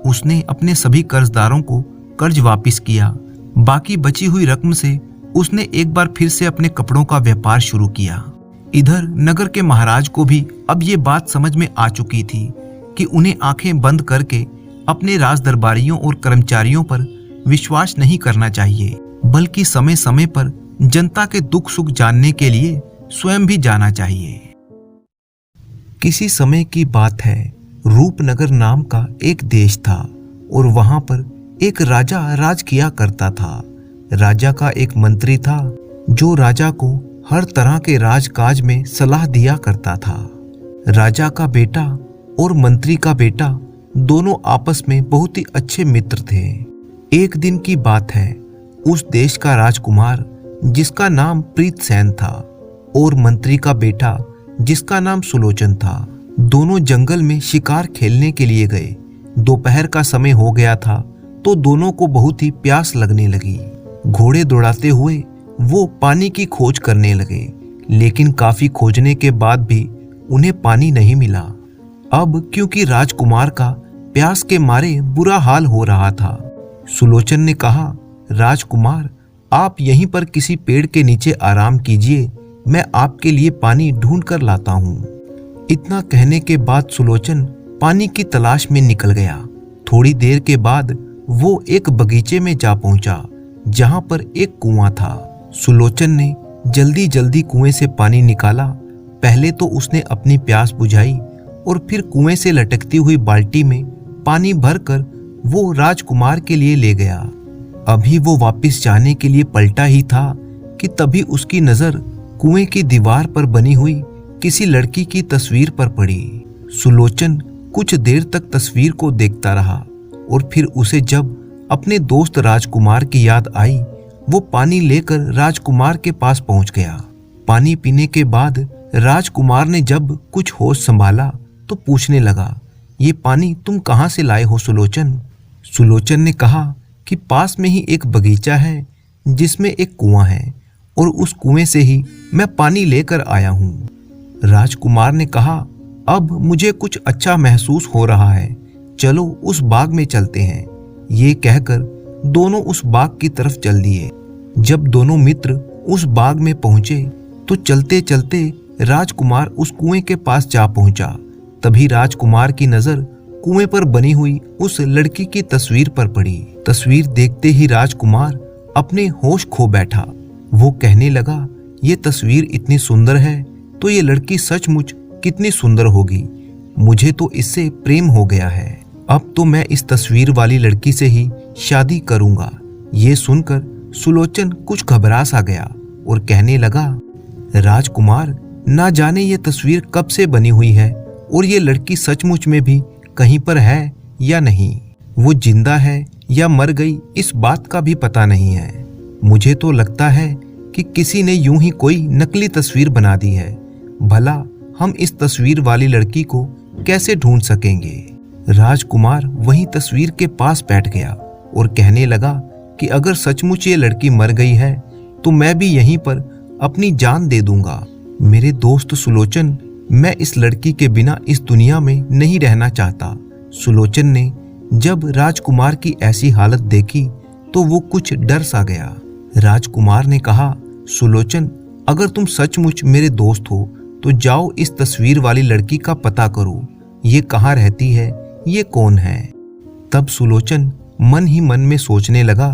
उसने अपने सभी कर्जदारों को कर्ज वापस किया। बाकी बची हुई रकम से उसने एक बार फिर से अपने कपड़ों का व्यापार शुरू किया। इधर नगर के महाराज को भी अब ये बात समझ में आ चुकी थी कि उन्हें आंखें बंद करके अपने राज दरबारियों और कर्मचारियों पर विश्वास नहीं करना चाहिए, बल्कि समय समय पर जनता के दुख सुख जानने के लिए स्वयं भी जाना चाहिए। किसी समय की बात है, रूपनगर नाम का एक देश था और वहां पर एक राजा राज किया करता था। राजा का एक मंत्री था जो राजा को हर तरह के राजकाज में सलाह दिया करता था। राजा का बेटा और मंत्री का बेटा दोनों आपस में बहुत ही अच्छे मित्र थे। एक दिन की बात है, उस देश का राजकुमार जिसका नाम प्रीतसेन था और मंत्री का बेटा जिसका नाम सुलोचन था, दोनों जंगल में शिकार खेलने के लिए गए। दोपहर का समय हो गया था तो दोनों को बहुत ही प्यास लगने लगी। घोड़े दौड़ाते हुए वो पानी की खोज करने लगे, लेकिन काफी खोजने के बाद भी उन्हें पानी नहीं मिला। अब क्योंकि राजकुमार का प्यास के मारे बुरा हाल हो रहा था, सुलोचन ने कहा, राजकुमार, आप यहीं पर किसी पेड़ के नीचे आराम कीजिए, मैं आपके लिए पानी ढूंढ कर लाता हूँ। इतना कहने के बाद सुलोचन पानी की तलाश में निकल गया। थोड़ी देर के बाद वो एक बगीचे में जा पहुंचा जहां पर एक कुआं था। सुलोचन ने जल्दी जल्दी कुएं से पानी निकाला। पहले तो उसने अपनी प्यास बुझाई और फिर कुएं से लटकती हुई बाल्टी में पानी भरकर वो राजकुमार के लिए ले गया। अभी वो वापस जाने के लिए पलटा ही था कि तभी उसकी नजर कुएं की दीवार पर बनी हुई किसी लड़की की तस्वीर पर पड़ी। सुलोचन कुछ देर तक तस्वीर को देखता रहा और फिर उसे जब अपने दोस्त राजकुमार की याद आई, वो पानी लेकर राजकुमार के पास पहुंच गया। पानी पीने के बाद राजकुमार ने जब कुछ होश संभाला तो पूछने लगा, ये पानी तुम कहाँ से लाए हो सुलोचन? सुलोचन ने कहा कि पास में ही एक बगीचा है जिसमें एक कुआं है और उस कुएं से ही मैं पानी लेकर आया हूँ। राजकुमार ने कहा, अब मुझे कुछ अच्छा महसूस हो रहा है, चलो उस बाग में चलते हैं। ये कहकर दोनों उस बाग की तरफ चल दिए। जब दोनों मित्र उस बाग में पहुंचे तो चलते चलते राजकुमार उस कुएं के पास जा पहुंचा। तभी राजकुमार की नजर कुएं पर बनी हुई उस लड़की की तस्वीर पर पड़ी। तस्वीर देखते ही राजकुमार अपने होश खो बैठा। वो कहने लगा, ये तस्वीर इतनी सुंदर है तो ये लड़की सचमुच कितनी सुंदर होगी। मुझे तो इससे प्रेम हो गया है। अब तो मैं इस तस्वीर वाली लड़की से ही शादी करूंगा। ये सुनकर सुलोचन कुछ घबरा सा गया और कहने लगा, राजकुमार, ना जाने ये तस्वीर कब से बनी हुई है और ये लड़की सचमुच में भी कहीं पर है या नहीं। वो जिंदा है या मर गई इस बात का भी पता नहीं है। मुझे तो लगता है कि किसी ने यूं ही कोई नकली तस्वीर बना दी है। भला हम इस तस्वीर वाली लड़की को कैसे ढूंढ सकेंगे। राजकुमार वहीं तस्वीर के पास बैठ गया और कहने लगा कि अगर सचमुच ये लड़की मर गई है तो मैं भी यहीं पर अपनी जान दे दूंगा। मेरे दोस्त सुलोचन, मैं इस लड़की के बिना इस दुनिया में नहीं रहना चाहता। सुलोचन ने जब राजकुमार की ऐसी हालत देखी तो वो कुछ डर सा गया। राजकुमार ने कहा, सुलोचन, अगर तुम सचमुच मेरे दोस्त हो तो जाओ इस तस्वीर वाली लड़की का पता करो। ये कहाँ रहती है, ये कौन है। तब सुलोचन मन ही मन में सोचने लगा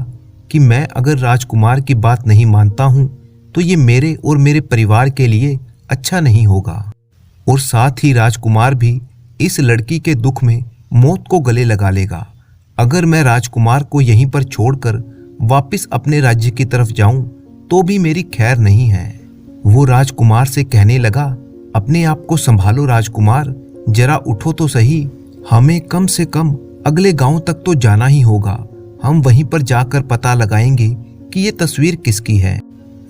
कि मैं अगर राजकुमार की बात नहीं मानता हूँ तो ये मेरे और मेरे परिवार के लिए अच्छा नहीं होगा, और साथ ही राजकुमार भी इस लड़की के दुख में मौत को गले लगा लेगा। अगर मैं राजकुमार को यहीं पर छोड़कर वापस अपने राज्य की तरफ जाऊं तो भी मेरी खैर नहीं है। वो राजकुमार से कहने लगा, अपने आप को संभालो राजकुमार, जरा उठो तो सही। हमें कम से कम अगले गांव तक तो जाना ही होगा। हम वहीं पर जाकर पता लगाएंगे कि ये तस्वीर किसकी है।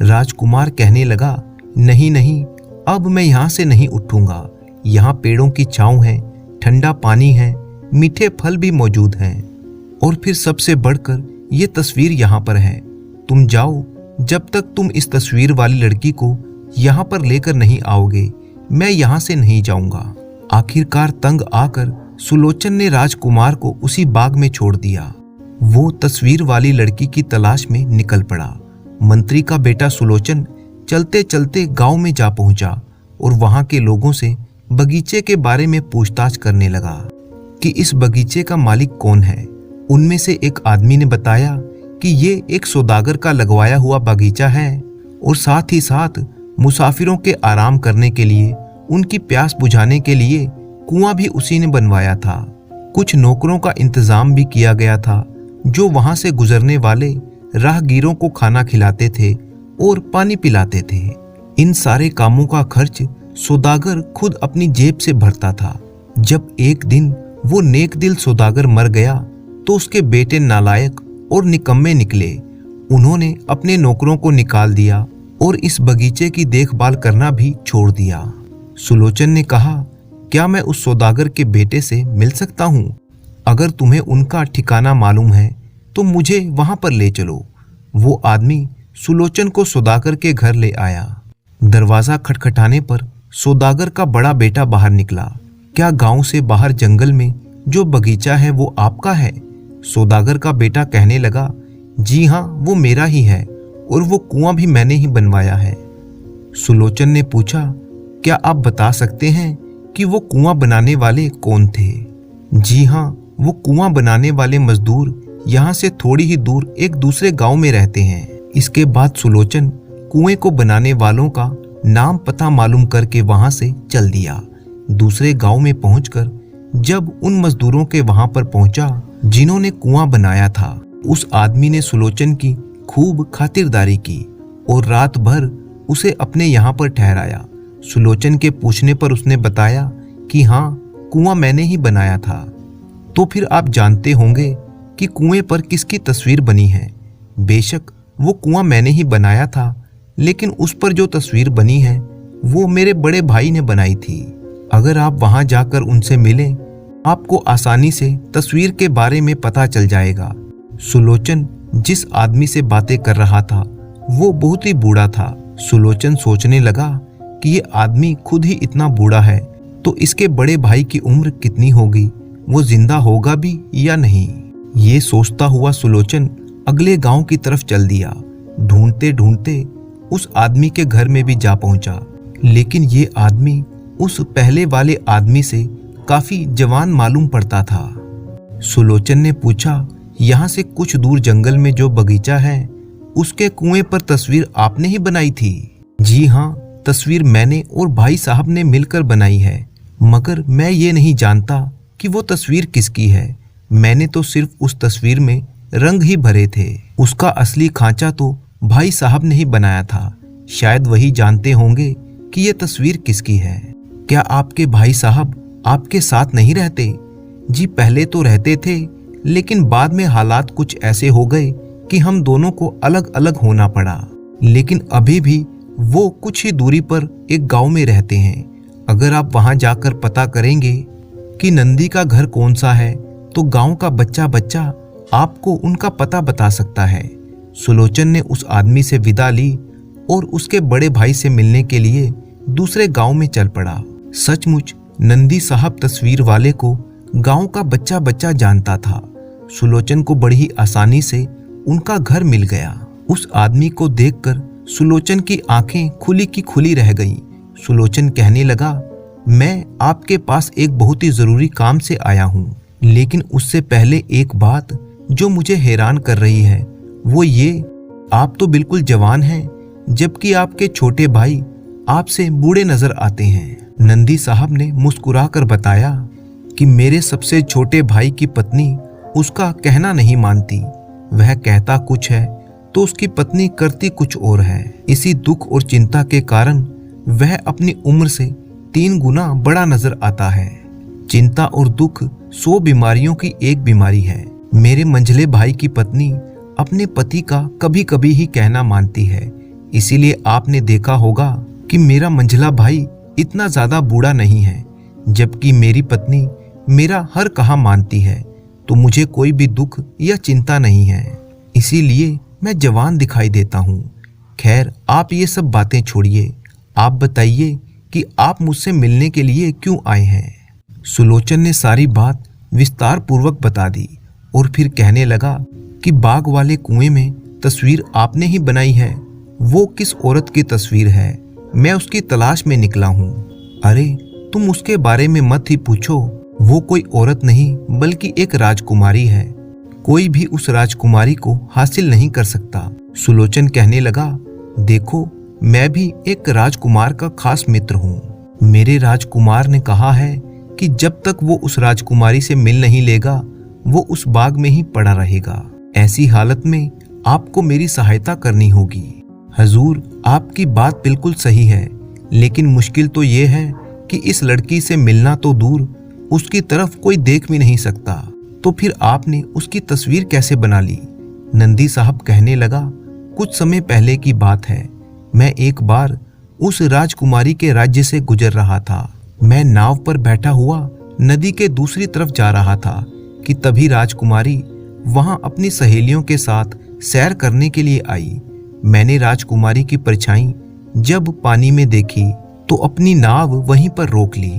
राजकुमार कहने लगा, नहीं नहीं, अब मैं यहाँ से नहीं उठूंगा। यहाँ पेड़ों की छांव है, ठंडा पानी है, मीठे फल भी मौजूद हैं, और फिर सबसे बढ़कर ये तस्वीर यहाँ पर है। तुम जाओ, जब तक तुम इस तस्वीर वाली लड़की को यहाँ पर लेकर नहीं आओगे मैं यहाँ से नहीं जाऊंगा। आखिरकार तंग आकर सुलोचन ने राजकुमार को उसी बाग में छोड़ दिया। वो तस्वीर वाली लड़की की तलाश में निकल पड़ा। मंत्री का बेटा सुलोचन चलते चलते गांव में जा पहुंचा और वहां के लोगों से बगीचे के बारे में पूछताछ करने लगा कि इस बगीचे का मालिक कौन है। उनमें से एक आदमी ने बताया कि ये एक सौदागर का लगवाया हुआ बगीचा है और साथ ही साथ मुसाफिरों के आराम करने के लिए, उनकी प्यास बुझाने के लिए कुआं भी उसी ने बनवाया था। कुछ नौकरों का इंतजाम भी किया गया था जो वहां से गुजरने वाले राहगीरों को खाना खिलाते थे और पानी पिलाते थे। इन सारे कामों का खर्च सौदागर खुद अपनी जेब से भरता था। जब एक दिन वो नेक दिल सौदागर मर गया तो उसके बेटे नालायक और निकम्मे निकले। उन्होंने अपने नौकरों को निकाल दिया और इस बगीचे की देखभाल करना भी छोड़ दिया। सुलोचन ने कहा, क्या मैं उस सौदागर के बेटे से मिल सकता हूँ? अगर तुम्हें उनका ठिकाना मालूम है तो मुझे वहां पर ले चलो। वो आदमी सुलोचन को सौदागर के घर ले आया। दरवाजा खटखटाने पर सौदागर का बड़ा बेटा बाहर निकला। क्या गांव से बाहर जंगल में जो बगीचा है वो आपका है? सौदागर का बेटा कहने लगा, जी हाँ, वो मेरा ही है और वो कुआं भी मैंने ही बनवाया है। सुलोचन ने पूछा, क्या आप बता सकते हैं कि वो कुआं बनाने वाले कौन थे? जी हाँ, वो कुआं बनाने वाले मजदूर यहाँ से थोड़ी ही दूर एक दूसरे गांव में रहते हैं। इसके बाद सुलोचन कुएं को बनाने वालों का नाम पता मालूम करके वहां से चल दिया। दूसरे गांव में पहुंचकर जब उन मजदूरों के वहां पर पहुंचा जिन्होंने कुआं बनाया था, उस आदमी ने सुलोचन की खूब खातिरदारी की और रात भर उसे अपने यहाँ पर ठहराया। सुलोचन के पूछने पर उसने बताया कि हाँ, कुआं मैंने ही बनाया था। तो फिर आप जानते होंगे कि कुएं पर किसकी तस्वीर बनी है। बेशक वो कुआं मैंने ही बनाया था, लेकिन उस पर जो तस्वीर बनी है वो मेरे बड़े भाई ने बनाई थी। अगर आप वहां जाकर उनसे मिलें, आपको आसानी से तस्वीर के बारे में पता चल जाएगा। सुलोचन जिस आदमी से बातें कर रहा था वो बहुत ही बूढ़ा था। सुलोचन सोचने लगा कि ये आदमी खुद ही इतना बूढ़ा है तो इसके बड़े भाई की उम्र कितनी होगी, वो जिंदा होगा भी या नहीं। ये सोचता हुआ सुलोचन अगले गांव की तरफ चल दिया। ढूंढते ढूंढते उस आदमी के घर में भी जा पहुंचा, लेकिन ये आदमी उस पहले वाले आदमी से काफी जवान मालूम पड़ता था। सुलोचन ने पूछा, यहाँ से कुछ दूर जंगल में जो बगीचा है उसके कुएं पर तस्वीर आपने ही बनाई थी? जी हाँ, तस्वीर मैंने और भाई साहब ने मिलकर बनाई है, मगर मैं ये नहीं जानता कि वो तस्वीर किसकी है। मैंने तो सिर्फ उस तस्वीर में रंग ही भरे थे, उसका असली खांचा तो भाई साहब ने ही बनाया था। शायद वही जानते होंगे कि ये तस्वीर किसकी है। क्या आपके भाई साहब आपके साथ नहीं रहते? जी पहले तो रहते थे, लेकिन बाद में हालात कुछ ऐसे हो गए कि हम दोनों को अलग अलग होना पड़ा। लेकिन अभी भी वो कुछ ही दूरी पर एक गांव में रहते हैं। अगर आप वहां जाकर पता करेंगे कि नंदी का घर कौन सा है तो गांव का बच्चा बच्चा आपको उनका पता बता सकता है। सुलोचन ने उस आदमी से विदा ली और उसके बड़े भाई से मिलने के लिए दूसरे गांव में चल पड़ा। सचमुच नंदी साहब तस्वीर वाले को गांव का बच्चा बच्चा जानता था। सुलोचन को बड़ी ही आसानी से उनका घर मिल गया। उस आदमी को देखकर सुलोचन की आंखें खुली की खुली रह गईं। सुलोचन कहने लगा, मैं आपके पास एक बहुत ही जरूरी काम से आया हूँ, लेकिन उससे पहले एक बात जो मुझे हैरान कर रही है वो ये, आप तो बिल्कुल जवान हैं, जबकि आपके छोटे भाई आपसे बूढ़े नजर आते हैं। नंदी साहब ने मुस्कुराकर बताया कि मेरे सबसे छोटे भाई की पत्नी उसका कहना नहीं मानती। वह कहता कुछ है तो उसकी पत्नी करती कुछ और है। इसी दुख और चिंता के कारण वह अपनी उम्र से 3 गुना बड़ा नजर आता है। चिंता और दुख 100 बीमारियों की एक बीमारी है। मेरे मंझले भाई की पत्नी अपने पति का कभी कभी ही कहना मानती है, इसीलिए आपने देखा होगा कि मेरा मंझला भाई इतना ज्यादा बूढ़ा नहीं है, जबकि मेरी पत्नी मेरा हर कहा मानती है, तो मुझे कोई भी दुख या चिंता नहीं है। इसीलिए मैं जवान दिखाई देता हूँ। खैर, आप ये सब बातें छोड़िए, आप बताइए कि आप मुझसे मिलने के लिए क्यों आए हैं। सुलोचन ने सारी बात विस्तार पूर्वक बता दी और फिर कहने लगा कि बाग वाले कुएं में तस्वीर आपने ही बनाई है। वो किस औरत की तस्वीर है, मैं उसकी तलाश में निकला हूँ। अरे तुम उसके बारे में मत ही पूछो, वो कोई औरत नहीं बल्कि एक राजकुमारी है। कोई भी उस राजकुमारी को हासिल नहीं कर सकता। सुलोचन कहने लगा, देखो मैं भी एक राजकुमार का खास मित्र हूँ। मेरे राजकुमार ने कहा है कि जब तक वो उस राजकुमारी से मिल नहीं लेगा वो उस बाग में ही पड़ा रहेगा। ऐसी हालत में आपको मेरी सहायता करनी होगी। हजूर, आपकी बात बिल्कुल सही है, लेकिन मुश्किल तो ये है कि इस लड़की से मिलना तो दूर, उसकी तरफ कोई देख भी नहीं सकता। तो फिर आपने उसकी तस्वीर कैसे बना ली? नंदी साहब कहने लगा, कुछ समय पहले की बात है। मैं एक बार उस राजकुमारी के राज्य से गुजर रहा था। मैं नाव पर बैठा हुआ नदी के दूसरी तरफ जा रहा था कि तभी राजकुमारी वहां अपनी सहेलियों के साथ सैर करने के लिए आई। मैंने राजकुमारी की परछाई जब पानी में देखी तो अपनी नाव वहीं पर रोक ली।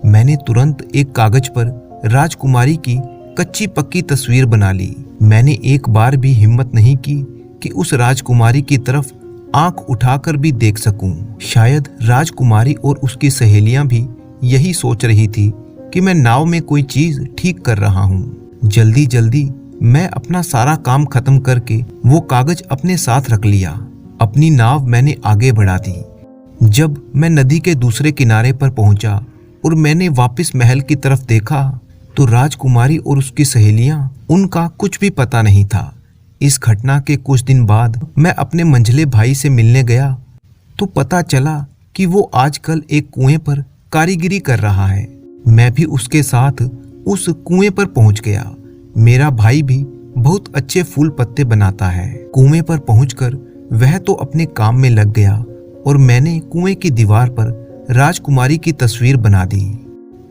मैंने तुरंत एक कागज पर राजकुमारी की कच्ची पक्की तस्वीर बना ली। मैंने एक बार भी हिम्मत नहीं की कि उस राजकुमारी की तरफ आंख उठाकर भी देख सकूं। शायद राजकुमारी और उसकी सहेलियां भी यही सोच रही थी कि मैं नाव में कोई चीज ठीक कर रहा हूं। जल्दी जल्दी मैं अपना सारा काम खत्म करके वो कागज अपने साथ रख लिया। अपनी नाव मैंने आगे बढ़ा दी। जब मैं नदी के दूसरे किनारे पर पहुंचा और मैंने वापस महल की तरफ देखा तो राजकुमारी और उसकी सहेलियां, उनका कुछ भी पता नहीं था। इस घटना के कुछ दिन बाद मैं अपने मंझले भाई से मिलने गया तो पता चला कि वो आजकल एक कुएं पर कारीगिरी कर रहा है। मैं भी उसके साथ उस कुएं पर पहुंच गया। मेरा भाई भी बहुत अच्छे फूल पत्ते बनाता है। कुएं पर पहुंचकर वह तो अपने काम में लग गया और मैंने कुएं की दीवार पर राजकुमारी की तस्वीर बना दी।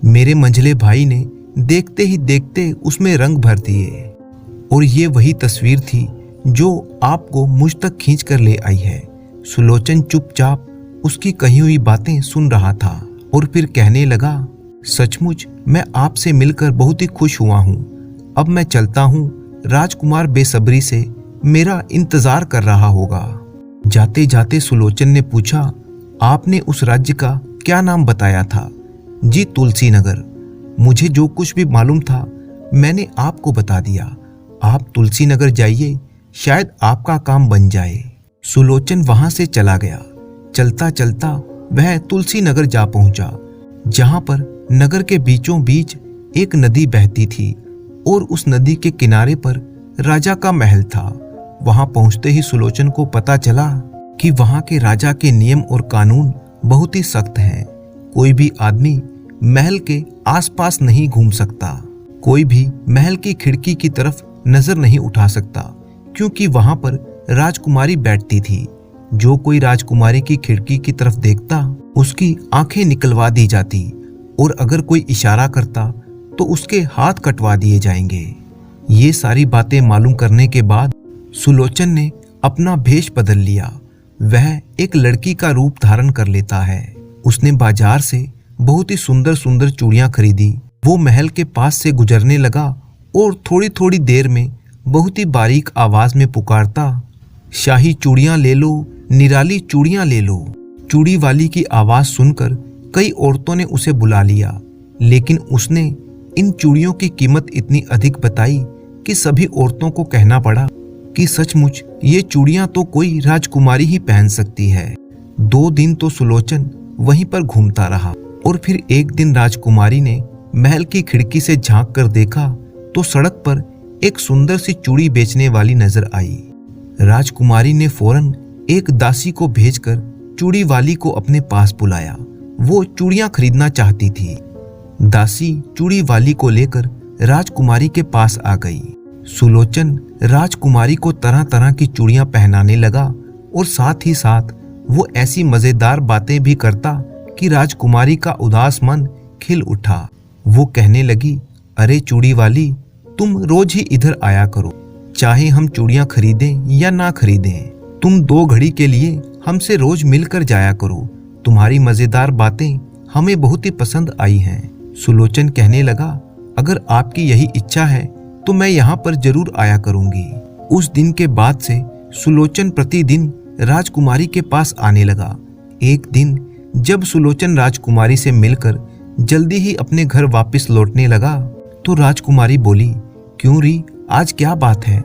मेरे मंझले भाई ने देखते ही देखते उसमें रंग भर दिए और ये वही तस्वीर थी जो आपको मुझ तक खींच कर ले आई है। सुलोचन चुपचाप उसकी कही हुई बातें सुन रहा था और फिर कहने लगा, सचमुच मैं आपसे मिलकर बहुत ही खुश हुआ हूँ। अब मैं चलता हूँ, राजकुमार बेसब्री से मेरा इंतजार कर रहा होगा। जाते जाते सुलोचन ने पूछा, आपने उस राज्य का क्या नाम बताया था? जी तुलसी नगर। मुझे जो कुछ भी मालूम था मैंने आपको बता दिया। आप तुलसी नगर जाइए, शायद आपका काम बन जाए। सुलोचन वहां से चला गया। चलता चलता वह तुलसी नगर जा पहुंचा, जहां पर नगर के बीचों बीच एक नदी बहती थी और उस नदी के किनारे पर राजा का महल था। वहां पहुंचते ही सुलोचन को पता चला कि वहां के राजा के नियम और कानून बहुत ही सख्त हैं। कोई भी आदमी महल के आसपास नहीं घूम सकता, कोई भी महल की खिड़की की तरफ नजर नहीं उठा सकता, क्योंकि वहां पर राजकुमारी बैठती थी। जो कोई राजकुमारी की खिड़की की तरफ देखता उसकी आंखें निकलवा दी जाती और अगर कोई इशारा करता तो उसके हाथ कटवा दिए जाएंगे। ये सारी बातें मालूम करने के बाद सुलोचन ने अपना भेष बदल लिया। वह एक लड़की का रूप धारण कर लेता है। उसने बाजार से बहुत ही सुंदर सुंदर चूड़ियां खरीदी। वो महल के पास से गुजरने लगा और थोड़ी थोड़ी देर में बहुत ही बारीक आवाज में पुकारता, शाही चूड़ियां ले लो, निराली चूड़ियां ले लो। चूड़ी वाली की आवाज सुनकर कई औरतों ने उसे बुला लिया, लेकिन उसने इन चूड़ियों की कीमत इतनी अधिक बताई कि सभी औरतों को कहना पड़ा कि सचमुच ये चूड़ियां तो कोई राजकुमारी ही पहन सकती है। 2 दिन तो सुलोचन वहीं पर घूमता रहा और फिर एक दिन राजकुमारी ने महल की खिड़की से झांक कर देखा तो सड़क पर एक सुंदर सी चूड़ी बेचने वाली नजर आई। राजकुमारी ने फौरन एक दासी को भेजकर चूड़ी वाली को अपने पास बुलाया। वो चूड़ियां खरीदना चाहती थी। दासी चूड़ी वाली को लेकर राजकुमारी के पास आ गई। सुलोचन राजकुमारी को तरह तरह की चूड़ियां पहनाने लगा और साथ ही साथ वो ऐसी मजेदार बातें भी करता कि राजकुमारी का उदास मन खिल उठा। वो कहने लगी, अरे चूड़ी वाली, तुम रोज ही इधर आया करो, चाहे हम चूड़ियां खरीदें या ना खरीदें। तुम 2 घड़ी के लिए हमसे रोज मिलकर जाया करो। तुम्हारी मजेदार बातें हमें बहुत ही पसंद आई हैं। सुलोचन कहने लगा, अगर आपकी यही इच्छा है तो मैं यहाँ पर जरूर आया करूंगी। उस दिन के बाद से सुलोचन प्रतिदिन राजकुमारी के पास आने लगा। एक दिन जब सुलोचन राजकुमारी से मिलकर जल्दी ही अपने घर वापस लौटने लगा तो राजकुमारी बोली, क्यों री, आज क्या बात है?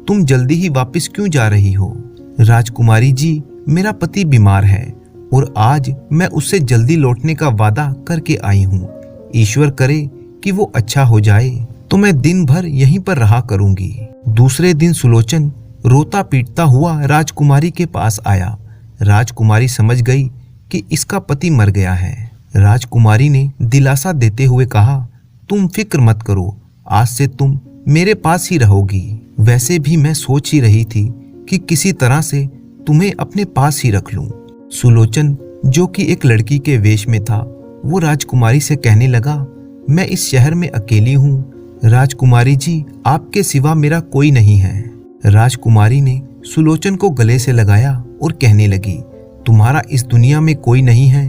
तुम जल्दी ही वापस क्यों जा रही हो? राजकुमारी जी, मेरा पति बीमार है और आज मैं उससे जल्दी लौटने का वादा करके आई हूँ। ईश्वर करे कि वो अच्छा हो जाए तो मैं दिन भर यहीं पर रहा करूंगी। दूसरे दिन सुलोचन रोता पीटता हुआ राजकुमारी के पास आया। राजकुमारी समझ गई कि इसका पति मर गया है। राजकुमारी ने दिलासा देते हुए कहा, तुम फिक्र मत करो, आज से तुम मेरे पास ही रहोगी। वैसे भी मैं सोच ही रही थी कि किसी तरह से तुम्हें अपने पास ही रख लूं। सुलोचन, जो कि एक लड़की के वेश में था, वो राजकुमारी से कहने लगा, मैं इस शहर में अकेली हूँ। राजकुमारी जी, आपके सिवा मेरा कोई नहीं है। राजकुमारी ने सुलोचन को गले से लगाया और कहने लगी, तुम्हारा इस दुनिया में कोई नहीं है।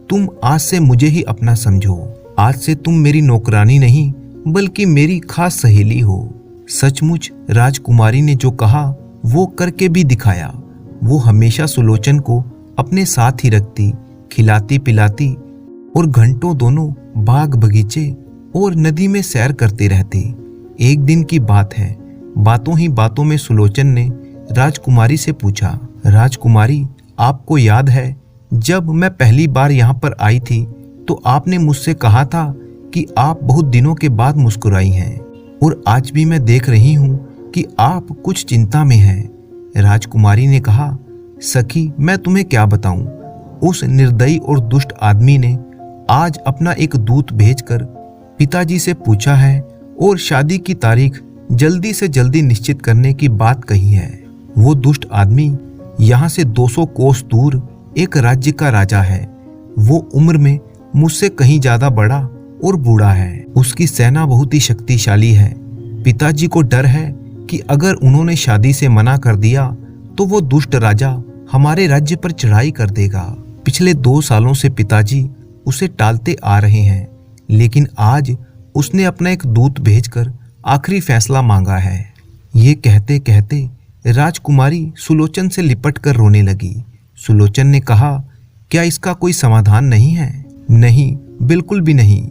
तुम आज से मुझे ही अपना समझो। आज से तुम मेरी नौकरानी नहीं बल्कि मेरी खास सहेली हो। सचमुच राजकुमारी ने जो कहा वो करके भी दिखाया। वो हमेशा सुलोचन को अपने साथ ही रखती, खिलाती पिलाती और घंटों दोनों बाग बगीचे और नदी में सैर करते रहते। एक दिन की बात है, बातों ही बातों में सुलोचन ने राजकुमारी से पूछा, राजकुमारी, आपको याद है जब मैं पहली बार यहाँ पर आई थी तो आपने मुझसे कहा था कि आप बहुत दिनों के बाद मुस्कुराई हैं और आज भी मैं देख रही हूँ कि आप कुछ चिंता में हैं। राजकुमारी ने कहा, सखी, मैं तुम्हें क्या बताऊं। उस निर्दयी और दुष्ट आदमी ने आज अपना एक दूत भेजकर पिताजी से पूछा है और शादी की तारीख जल्दी से जल्दी निश्चित करने की बात कही है। वो दुष्ट आदमी यहाँ से 200 कोस दूर एक राज्य का राजा है। वो उम्र में मुझसे कहीं ज्यादा बड़ा और बूढ़ा है। उसकी सेना बहुत ही शक्तिशाली है। पिताजी को डर है कि अगर उन्होंने शादी से मना कर दिया तो वो दुष्ट राजा हमारे राज्य पर चढ़ाई कर देगा। पिछले 2 सालों से पिताजी उसे टालते आ रहे हैं, लेकिन आज उसने अपना एक दूत भेजकर आखिरी फैसला मांगा है। ये कहते कहते राजकुमारी सुलोचन से लिपट कर रोने लगी। सुलोचन ने कहा, क्या इसका कोई समाधान नहीं है? नहीं, बिल्कुल भी नहीं।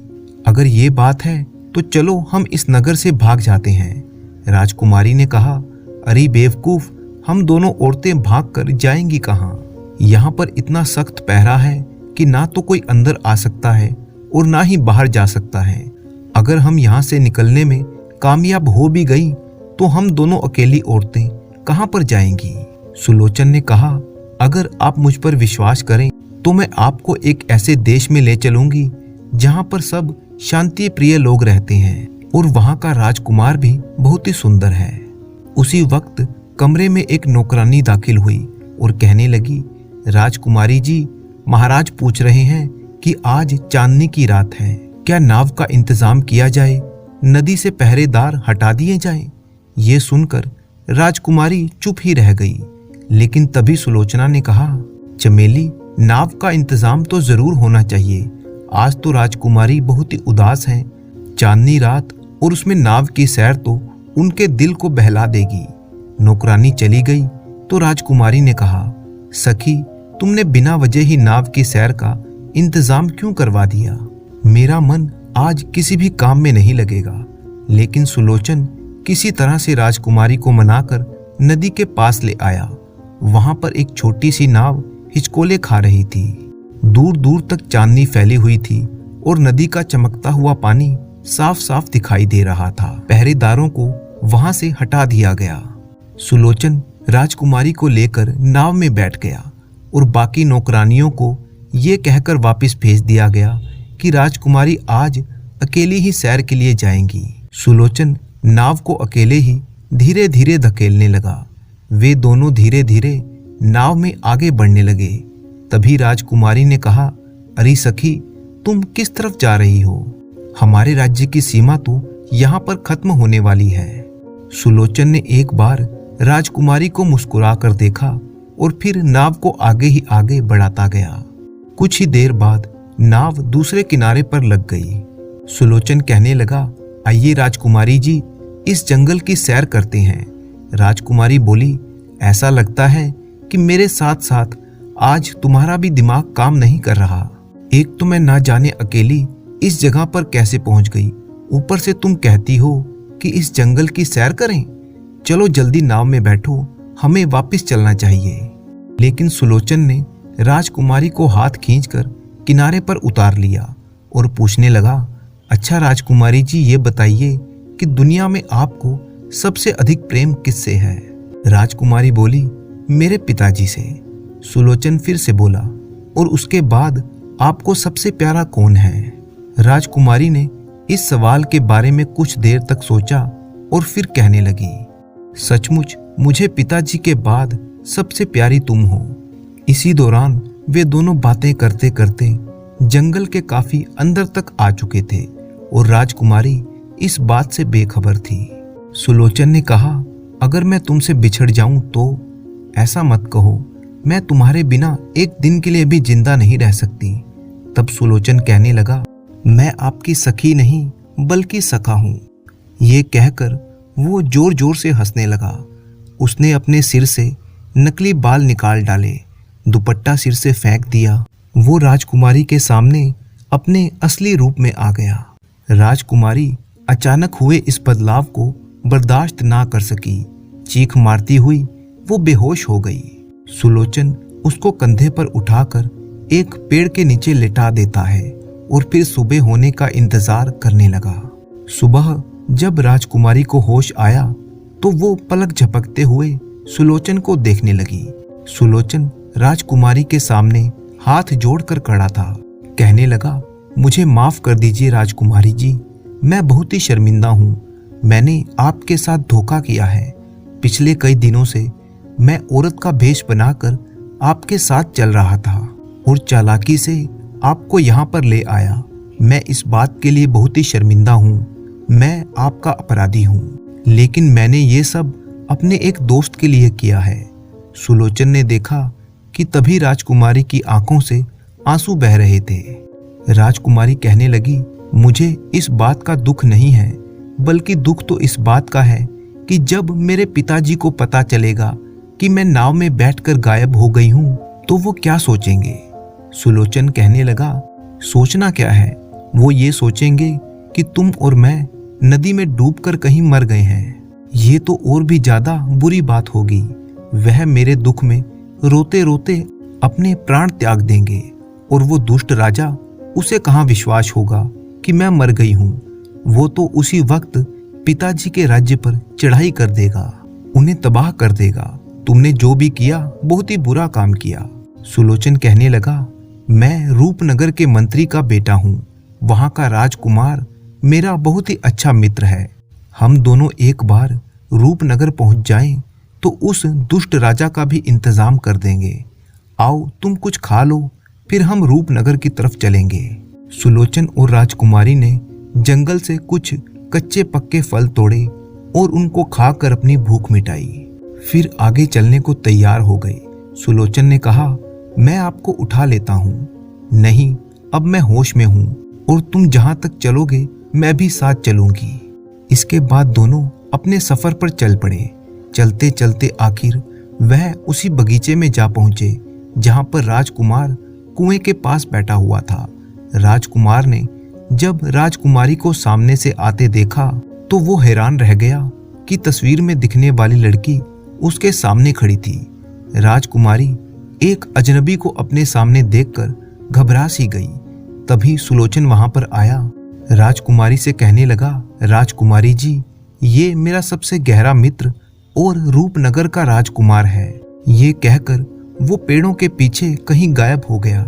अगर ये बात है तो चलो हम इस नगर से भाग जाते हैं। राजकुमारी ने कहा, अरे बेवकूफ, हम दोनों औरतें भाग कर जाएंगी कहाँ? यहाँ पर इतना सख्त पहरा है कि ना तो कोई अंदर आ सकता है और ना ही बाहर जा सकता है। अगर हम यहाँ से निकलने में कामयाब हो भी गई तो हम दोनों अकेली औरतें कहाँ पर जाएंगी? सुलोचन ने कहा, अगर आप मुझ पर विश्वास करें तो मैं आपको एक ऐसे देश में ले चलूंगी जहाँ पर सब शांति प्रिय लोग रहते हैं और वहाँ का राजकुमार भी बहुत ही सुंदर है। उसी वक्त कमरे में एक नौकरानी दाखिल हुई और कहने लगी, राजकुमारी जी, महाराज पूछ रहे हैं कि आज चांदनी की रात है, क्या नाव का इंतजाम किया जाए, नदी से पहरेदार हटा दिए जाएं? ये सुनकर राजकुमारी चुप ही रह गई। लेकिन तभी सुलोचना ने कहा, चमेली, नाव का इंतजाम तो जरूर होना चाहिए। आज तो राजकुमारी बहुत ही उदास हैं। चांदनी रात और उसमें नाव की सैर तो उनके दिल को बहला देगी। नौकरानी चली गई तो राजकुमारी ने कहा, सखी, तुमने बिना वजह ही नाव की सैर का इंतजाम क्यों करवा दिया? मेरा मन आज किसी भी काम में नहीं लगेगा। लेकिन सुलोचन किसी तरह से राजकुमारी को मनाकर नदी के पास ले आया। वहां पर एक छोटी सी नाव हिचकोले खा रही थी। दूर दूर तक चांदनी फैली हुई थी और नदी का चमकता हुआ पानी साफ साफ दिखाई दे रहा था। पहरेदारों को वहां से हटा दिया गया। सुलोचन राजकुमारी को लेकर नाव में बैठ गया और बाकी नौकरानियों को ये कहकर वापस भेज दिया गया कि राजकुमारी आज अकेली ही सैर के लिए जाएंगी। सुलोचन नाव को अकेले ही धीरे धीरे धकेलने लगा। वे दोनों धीरे धीरे नाव में आगे बढ़ने लगे। तभी राजकुमारी ने कहा, अरे सखी, तुम किस तरफ जा रही हो? हमारे राज्य की सीमा तो यहाँ पर खत्म होने वाली है। सुलोचन ने एक बार राजकुमारी को मुस्कुरा कर देखा और फिर नाव को आगे ही आगे बढ़ाता गया। कुछ ही देर बाद नाव दूसरे किनारे पर लग गई। सुलोचन कहने लगा, आइए राजकुमारी जी, इस जंगल की सैर करते हैं। राजकुमारी बोली, ऐसा लगता है कि मेरे साथ साथ आज तुम्हारा भी दिमाग काम नहीं कर रहा। एक तो मैं ना जाने अकेली इस जगह पर कैसे पहुंच गई, ऊपर से तुम कहती हो कि इस जंगल की सैर करें। चलो जल्दी नाव में बैठो, हमें वापस चलना चाहिए। लेकिन सुलोचन ने राजकुमारी को हाथ खींचकर किनारे पर उतार लिया और पूछने लगा, अच्छा राजकुमारी जी, ये बताइए कि दुनिया में आपको सबसे अधिक प्रेम किससे है? राजकुमारी बोली, मेरे पिताजी से। सुलोचन फिर से बोला, और उसके बाद आपको सबसे प्यारा कौन है? राजकुमारी ने इस सवाल के बारे में कुछ देर तक सोचा और फिर कहने लगी, सचमुच मुझे पिताजी के बाद सबसे प्यारी तुम हो। इसी दौरान वे दोनों बातें करते करते जंगल के काफी अंदर तक आ चुके थे और राजकुमारी इस बात से बेखबर थी। सुलोचन ने कहा, अगर मैं तुमसे बिछड़ जाऊं तो? ऐसा मत कहो, मैं तुम्हारे बिना एक दिन के लिए भी जिंदा नहीं रह सकती। तब सुलोचन कहने लगा, मैं आपकी सखी नहीं बल्कि सखा हूं। ये कहकर वो जोर जोर से हंसने लगा। उसने अपने सिर से नकली बाल निकाल डाले, दुपट्टा सिर से फेंक दिया। वो राजकुमारी के सामने अपने असली रूप में आ गया। राजकुमारी अचानक हुए इस बदलाव को बर्दाश्त ना कर सकी। चीख मारती हुई वो बेहोश हो गई। सुलोचन उसको कंधे पर उठाकर एक पेड़ के नीचे लिटा देता है और फिर सुबह होने का इंतजार करने लगा। सुबह जब राजकुमारी को होश आया तो वो पलक झपकते हुए सुलोचन को देखने लगी। सुलोचन राजकुमारी के सामने हाथ जोड़कर खड़ा था। कहने लगा, मुझे माफ कर दीजिए राजकुमारी जी, मैं बहुत ही शर्मिंदा हूँ। मैंने आपके साथ धोखा किया है। पिछले कई दिनों से मैं औरत का भेष बनाकर आपके साथ चल रहा था और चालाकी से आपको यहाँ पर ले आया। मैं इस बात के लिए बहुत ही शर्मिंदा हूँ। मैं आपका अपराधी हूँ, लेकिन मैंने ये सब अपने एक दोस्त के लिए किया है। सुलोचन ने देखा कि तभी राजकुमारी की आंखों से आंसू बह रहे थे। राजकुमारी कहने लगी, मुझे इस बात का दुख नहीं है, बल्कि दुख तो इस बात का है कि जब मेरे पिताजी को पता चलेगा कि मैं नाव में बैठकर गायब हो गई हूँ तो वो क्या सोचेंगे। सुलोचन कहने लगा, सोचना क्या है, वो ये सोचेंगे कि तुम और मैं नदी में डूबकर कहीं मर गए हैं। ये तो और भी ज्यादा बुरी बात होगी। वह मेरे दुख में रोते रोते अपने प्राण त्याग देंगे और वो दुष्ट राजा, उसे कहाँ विश्वास होगा कि मैं मर गई हूँ। वो तो उसी वक्त पिताजी के राज्य पर चढ़ाई कर देगा, उन्हें तबाह कर देगा। तुमने जो भी किया बहुत ही बुरा काम किया। सुलोचन कहने लगा, मैं रूपनगर के मंत्री का बेटा हूँ। वहाँ का राजकुमार मेरा बहुत ही अच्छा मित्र है। हम दोनों एक बार रूपनगर पहुँच जाएं तो उस दुष्ट राजा का भी इंतजाम कर देंगे। आओ तुम कुछ खा लो, फिर हम रूपनगर की तरफ चलेंगे। सुलोचन और राजकुमारी ने जंगल से कुछ कच्चे पक्के फल तोड़े और उनको खाकर अपनी भूख मिटाई। फिर आगे चलने को तैयार हो गए। सुलोचन ने कहा, मैं आपको उठा लेता हूँ। नहीं, अब मैं होश में हूँ और तुम जहाँ तक चलोगे मैं भी साथ चलूंगी। इसके बाद दोनों अपने सफर पर चल पड़े। चलते चलते आखिर वह उसी बगीचे में जा पहुंचे जहां पर राजकुमार कुएं के पास बैठा हुआ था। राजकुमार ने जब राजकुमारी को सामने से आते देखा तो वो हैरान रह गया कि तस्वीर में दिखने वाली लड़की उसके सामने खड़ी थी। राजकुमारी एक अजनबी को अपने सामने देखकर घबरा सी गई। तभी सुलोचन वहां पर आया। राजकुमारी से कहने लगा, राजकुमारी जी, ये मेरा सबसे गहरा मित्र और रूपनगर का राजकुमार है। ये कहकर वो पेड़ों के पीछे कहीं गायब हो गया।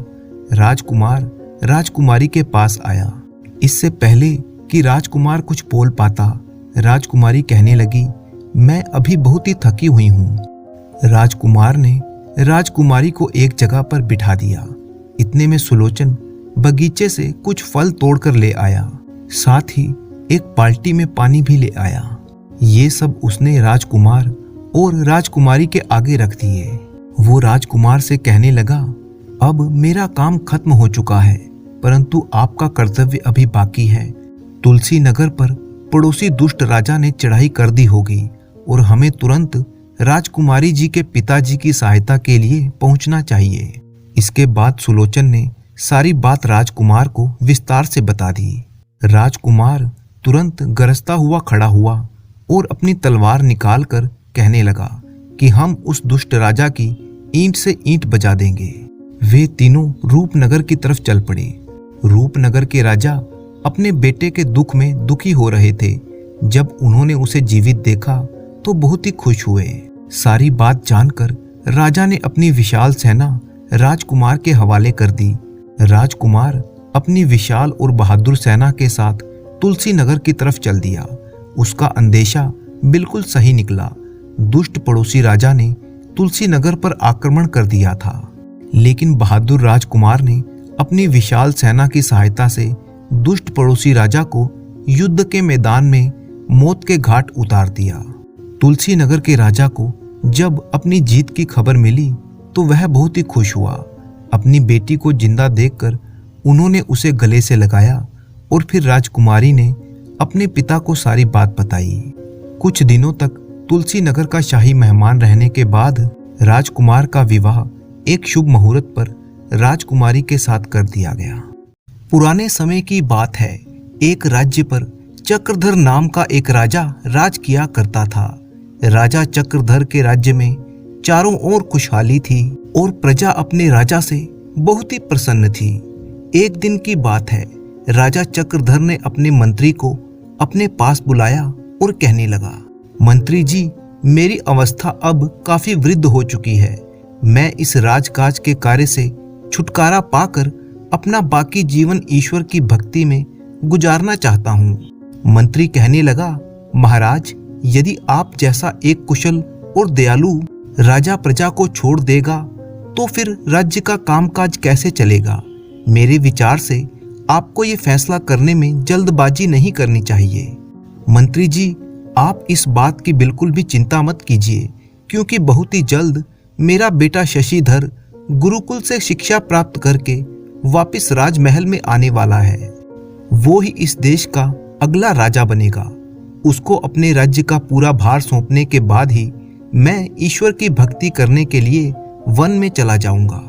राजकुमार राजकुमारी के पास आया। इससे पहले कि राजकुमार कुछ बोल पाता, राजकुमारी कहने लगी, मैं अभी बहुत ही थकी हुई हूँ। राजकुमार ने राजकुमारी को एक जगह पर बिठा दिया। इतने में सुलोचन बगीचे से कुछ फल तोड़कर ले आया, साथ ही एक बाल्टी में पानी भी ले आया। ये सब उसने राजकुमार और राजकुमारी के आगे रख दिए। वो राजकुमार से कहने लगा, अब मेरा काम खत्म हो चुका है, परंतु आपका कर्तव्य अभी बाकी है। तुलसी नगर पर पड़ोसी दुष्ट राजा ने चढ़ाई कर दी होगी और हमें तुरंत राजकुमारी जी के पिताजी की सहायता के लिए पहुंचना चाहिए। इसके बाद सुलोचन ने सारी बात राजकुमार को विस्तार से बता दी। राजकुमार तुरंत गरजता हुआ खड़ा हुआ और अपनी तलवार निकालकर कहने लगा कि हम उस दुष्ट राजा की ईंट से ईंट बजा देंगे। वे तीनों रूपनगर की तरफ चल पड़े। रूपनगर के राजा अपने बेटे के दुख में दुखी हो रहे थे। जब उन्होंने उसे जीवित देखा तो बहुत ही खुश हुए। सारी बात जानकर राजा ने अपनी विशाल सेना राजकुमार के हवाले कर दी। राजकुमार अपनी विशाल और बहादुर सेना के साथ तुलसी नगर की तरफ चल दिया। उसका अंदेशा बिल्कुल सही निकला। दुष्ट पड़ोसी राजा ने तुलसी नगर पर आक्रमण कर दिया था, लेकिन बहादुर राजकुमार ने अपनी विशाल सेना की सहायता से दुष्ट पड़ोसी राजा को युद्ध के मैदान में मौत के घाट उतार दिया। तुलसी नगर के राजा को जब अपनी जीत की खबर मिली तो वह बहुत ही खुश हुआ। अपनी बेटी को जिंदा देखकर उन्होंने उसे गले से लगाया और फिर राजकुमारी ने अपने पिता को सारी बात बताई। कुछ दिनों तक तुलसी नगर का शाही मेहमान रहने के बाद राजकुमार का विवाह एक शुभ मुहूर्त पर राजकुमारी के साथ कर दिया गया। पुराने समय की बात है। एक राज्य पर चक्रधर नाम का एक राजा राज किया करता था। राजा चक्रधर के राज्य में चारों ओर खुशहाली थी और प्रजा अपने राजा से बहुत ही प्रसन्न थी। एक दिन की बात है, राजा चक्रधर ने अपने मंत्री को अपने पास बुलाया और कहने लगा, मंत्री जी, मेरी अवस्था अब काफी वृद्ध हो चुकी है। मैं इस राजकाज के कार्य से छुटकारा पाकर अपना बाकी जीवन ईश्वर की भक्ति में गुजारना चाहता हूँ। मंत्री कहने लगा, महाराज, यदि आप जैसा एक कुशल और दयालु राजा प्रजा को छोड़ देगा तो फिर राज्य का कामकाज कैसे चलेगा। मेरे विचार से आपको ये फैसला करने में जल्दबाजी नहीं करनी चाहिए। मंत्री जी, आप इस बात की बिल्कुल भी चिंता मत कीजिए, क्योंकि बहुत ही जल्द मेरा बेटा शशिधर गुरुकुल से शिक्षा प्राप्त करके वापस राजमहल में आने वाला है। वो ही इस देश का अगला राजा बनेगा। उसको अपने राज्य का पूरा भार सौंपने के बाद ही मैं ईश्वर की भक्ति करने के लिए वन में चला जाऊंगा।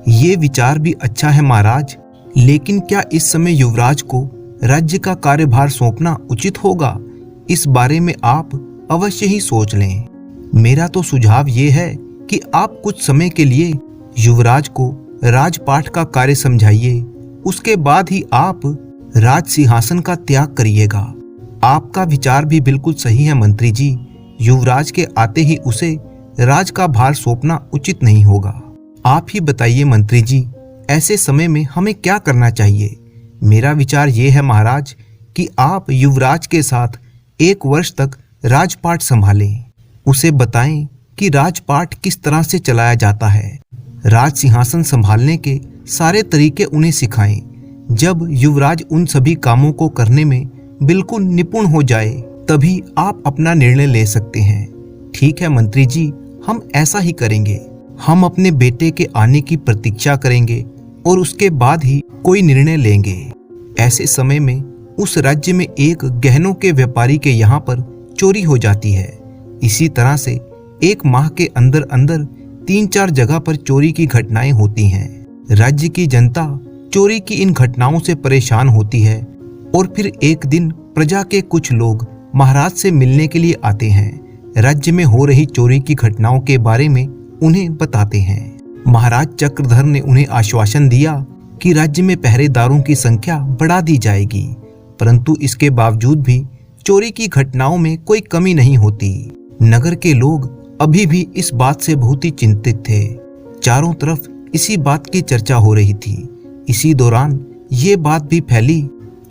ये विचार भी अच्छा है महाराज, लेकिन क्या इस समय युवराज को राज्य का कार्यभार सौंपना उचित होगा? इस बारे में आप अवश्य ही सोच लें। मेरा तो सुझाव ये है कि आप कुछ समय के लिए युवराज को राजपाट का कार्य समझाइए, उसके बाद ही आप राज सिंहासन का त्याग करिएगा। आपका विचार भी बिल्कुल सही है मंत्री जी। युवराज के आते ही उसे राज का भार सौंपना उचित नहीं होगा। आप ही बताइए मंत्री जी, ऐसे समय में हमें क्या करना चाहिए? मेरा विचार ये है महाराज कि आप युवराज के साथ 1 वर्ष तक राजपाट संभालें। उसे बताएं कि राजपाट किस तरह से चलाया जाता है। राज सिंहासन संभालने के सारे तरीके उन्हें सिखाएं। जब युवराज उन सभी कामों को करने में बिल्कुल निपुण हो जाए, तभी आप अपना निर्णय ले सकते हैं। ठीक है मंत्री जी, हम ऐसा ही करेंगे। हम अपने बेटे के आने की प्रतीक्षा करेंगे और उसके बाद ही कोई निर्णय लेंगे। ऐसे समय में उस राज्य में एक गहनों के व्यापारी के यहाँ पर चोरी हो जाती है। इसी तरह से 1 माह के अंदर अंदर 3-4 जगह पर चोरी की घटनाएं होती हैं। राज्य की जनता चोरी की इन घटनाओं से परेशान होती है और फिर एक दिन प्रजा के कुछ लोग महाराज से मिलने के लिए आते हैं। राज्य में हो रही चोरी की घटनाओं के बारे में उन्हें बताते हैं। महाराज चक्रधर ने उन्हें आश्वासन दिया कि राज्य में पहरेदारों की संख्या बढ़ा दी जाएगी, परंतु इसके बावजूद भी चोरी की घटनाओं में कोई कमी नहीं होती। नगर के लोग अभी भी इस बात से बहुत ही चिंतित थे। चारों तरफ इसी बात की चर्चा हो रही थी। इसी दौरान ये बात भी फैली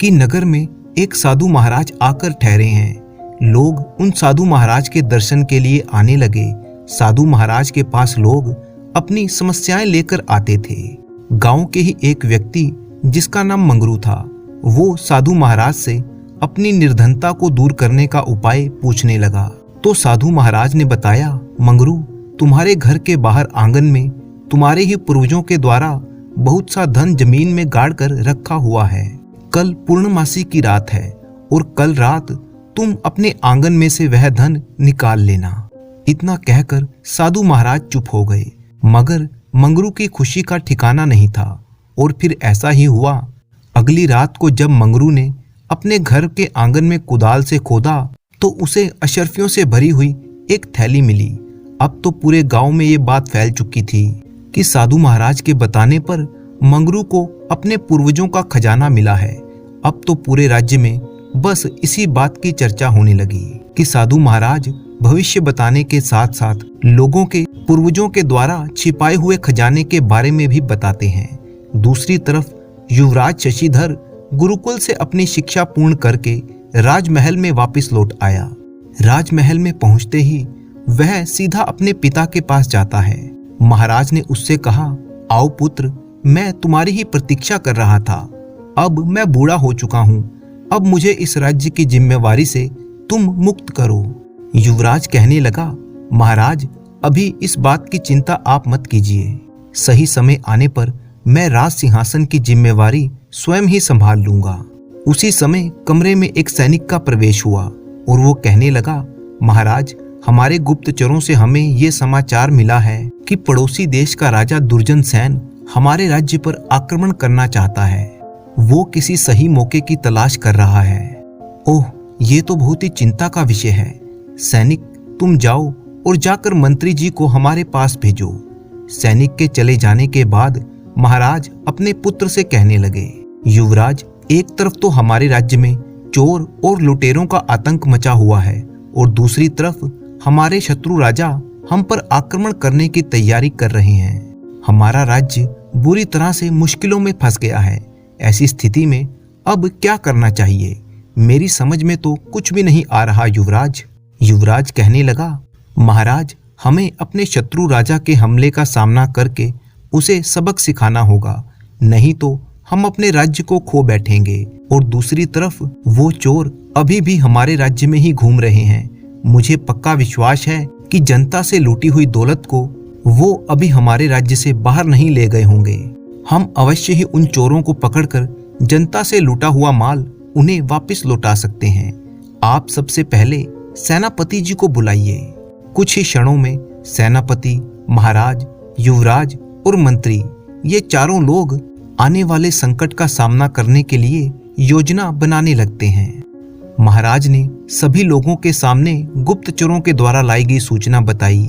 कि नगर में एक साधु महाराज आकर ठहरे हैं। लोग उन साधु महाराज के दर्शन के लिए आने लगे। साधु महाराज के पास लोग अपनी समस्याएं लेकर आते थे। गांव के ही एक व्यक्ति जिसका नाम मंगरू था, वो साधु महाराज से अपनी निर्धनता को दूर करने का उपाय पूछने लगा। तो साधु महाराज ने बताया, मंगरू, तुम्हारे घर के बाहर आंगन में तुम्हारे ही पूर्वजों के द्वारा बहुत सा धन जमीन में गाड़ कर रखा हुआ है। कल पूर्णमासी की रात है और कल रात तुम अपने आंगन में से वह धन निकाल लेना। इतना कहकर साधु महाराज चुप हो गए, मगर मंगरू की खुशी का ठिकाना नहीं था। और फिर ऐसा ही हुआ। अगली रात को जब मंगरू ने अपने घर के आंगन में कुदाल से खोदा तो उसे अशर्फियों से भरी हुई एक थैली मिली। अब तो पूरे गांव में ये बात फैल चुकी थी कि साधु महाराज के बताने पर मंगरू को अपने पूर्वजों का खजाना मिला है। अब तो पूरे राज्य में बस इसी बात की चर्चा होने लगी कि साधु महाराज भविष्य बताने के साथ साथ लोगों के पूर्वजों के द्वारा छिपाए हुए खजाने के बारे में भी बताते हैं। दूसरी तरफ युवराज शशिधर गुरुकुल से अपनी शिक्षा पूर्ण करके राजमहल में वापस लौट आया। राजमहल में पहुंचते ही वह सीधा अपने पिता के पास जाता है। महाराज ने उससे कहा, आओ पुत्र, मैं तुम्हारी ही प्रतीक्षा कर रहा था। अब मैं बूढ़ा हो चुका हूँ। अब मुझे इस राज्य की जिम्मेवारी से तुम मुक्त करो। युवराज कहने लगा, महाराज, अभी इस बात की चिंता आप मत कीजिए। सही समय आने पर मैं राज सिंहासन की जिम्मेवारी स्वयं ही संभाल लूंगा। उसी समय कमरे में एक सैनिक का प्रवेश हुआ और वो कहने लगा, महाराज, हमारे गुप्तचरों से हमें ये समाचार मिला है कि पड़ोसी देश का राजा दुर्जन सेन हमारे राज्य पर आक्रमण करना चाहता है। वो किसी सही मौके की तलाश कर रहा है। ओह, ये तो बहुत ही चिंता का विषय है। सैनिक, तुम जाओ और जाकर मंत्री जी को हमारे पास भेजो। सैनिक के चले जाने के बाद महाराज अपने पुत्र से कहने लगे, युवराज, एक तरफ तो हमारे राज्य में चोर और लुटेरों का आतंक मचा हुआ है और दूसरी तरफ हमारे शत्रु राजा हम पर आक्रमण करने की तैयारी कर रहे हैं। हमारा राज्य बुरी तरह से मुश्किलों में फंस गया है। ऐसी स्थिति में अब क्या करना चाहिए? मेरी समझ में तो कुछ भी नहीं आ रहा युवराज। युवराज कहने लगा, महाराज, हमें अपने शत्रु राजा के हमले का सामना करके उसे सबक सिखाना होगा, नहीं तो हम अपने राज्य को खो बैठेंगे। और दूसरी तरफ वो चोर अभी भी हमारे राज्य में ही घूम रहे हैं। मुझे पक्का विश्वास है कि जनता से लूटी हुई दौलत को वो अभी हमारे राज्य से बाहर नहीं ले गए होंगे। हम अवश्य ही उन चोरों को पकड़कर जनता से लूटा हुआ माल उन्हें वापस लौटा सकते हैं। आप सबसे पहले सेनापति जी को बुलाइए। कुछ ही क्षणों में सेनापति, महाराज, युवराज और मंत्री, ये चारों लोग आने वाले संकट का सामना करने के लिए योजना बनाने लगते हैं। महाराज ने सभी लोगों के सामने गुप्तचरों के द्वारा लाई गई सूचना बताई।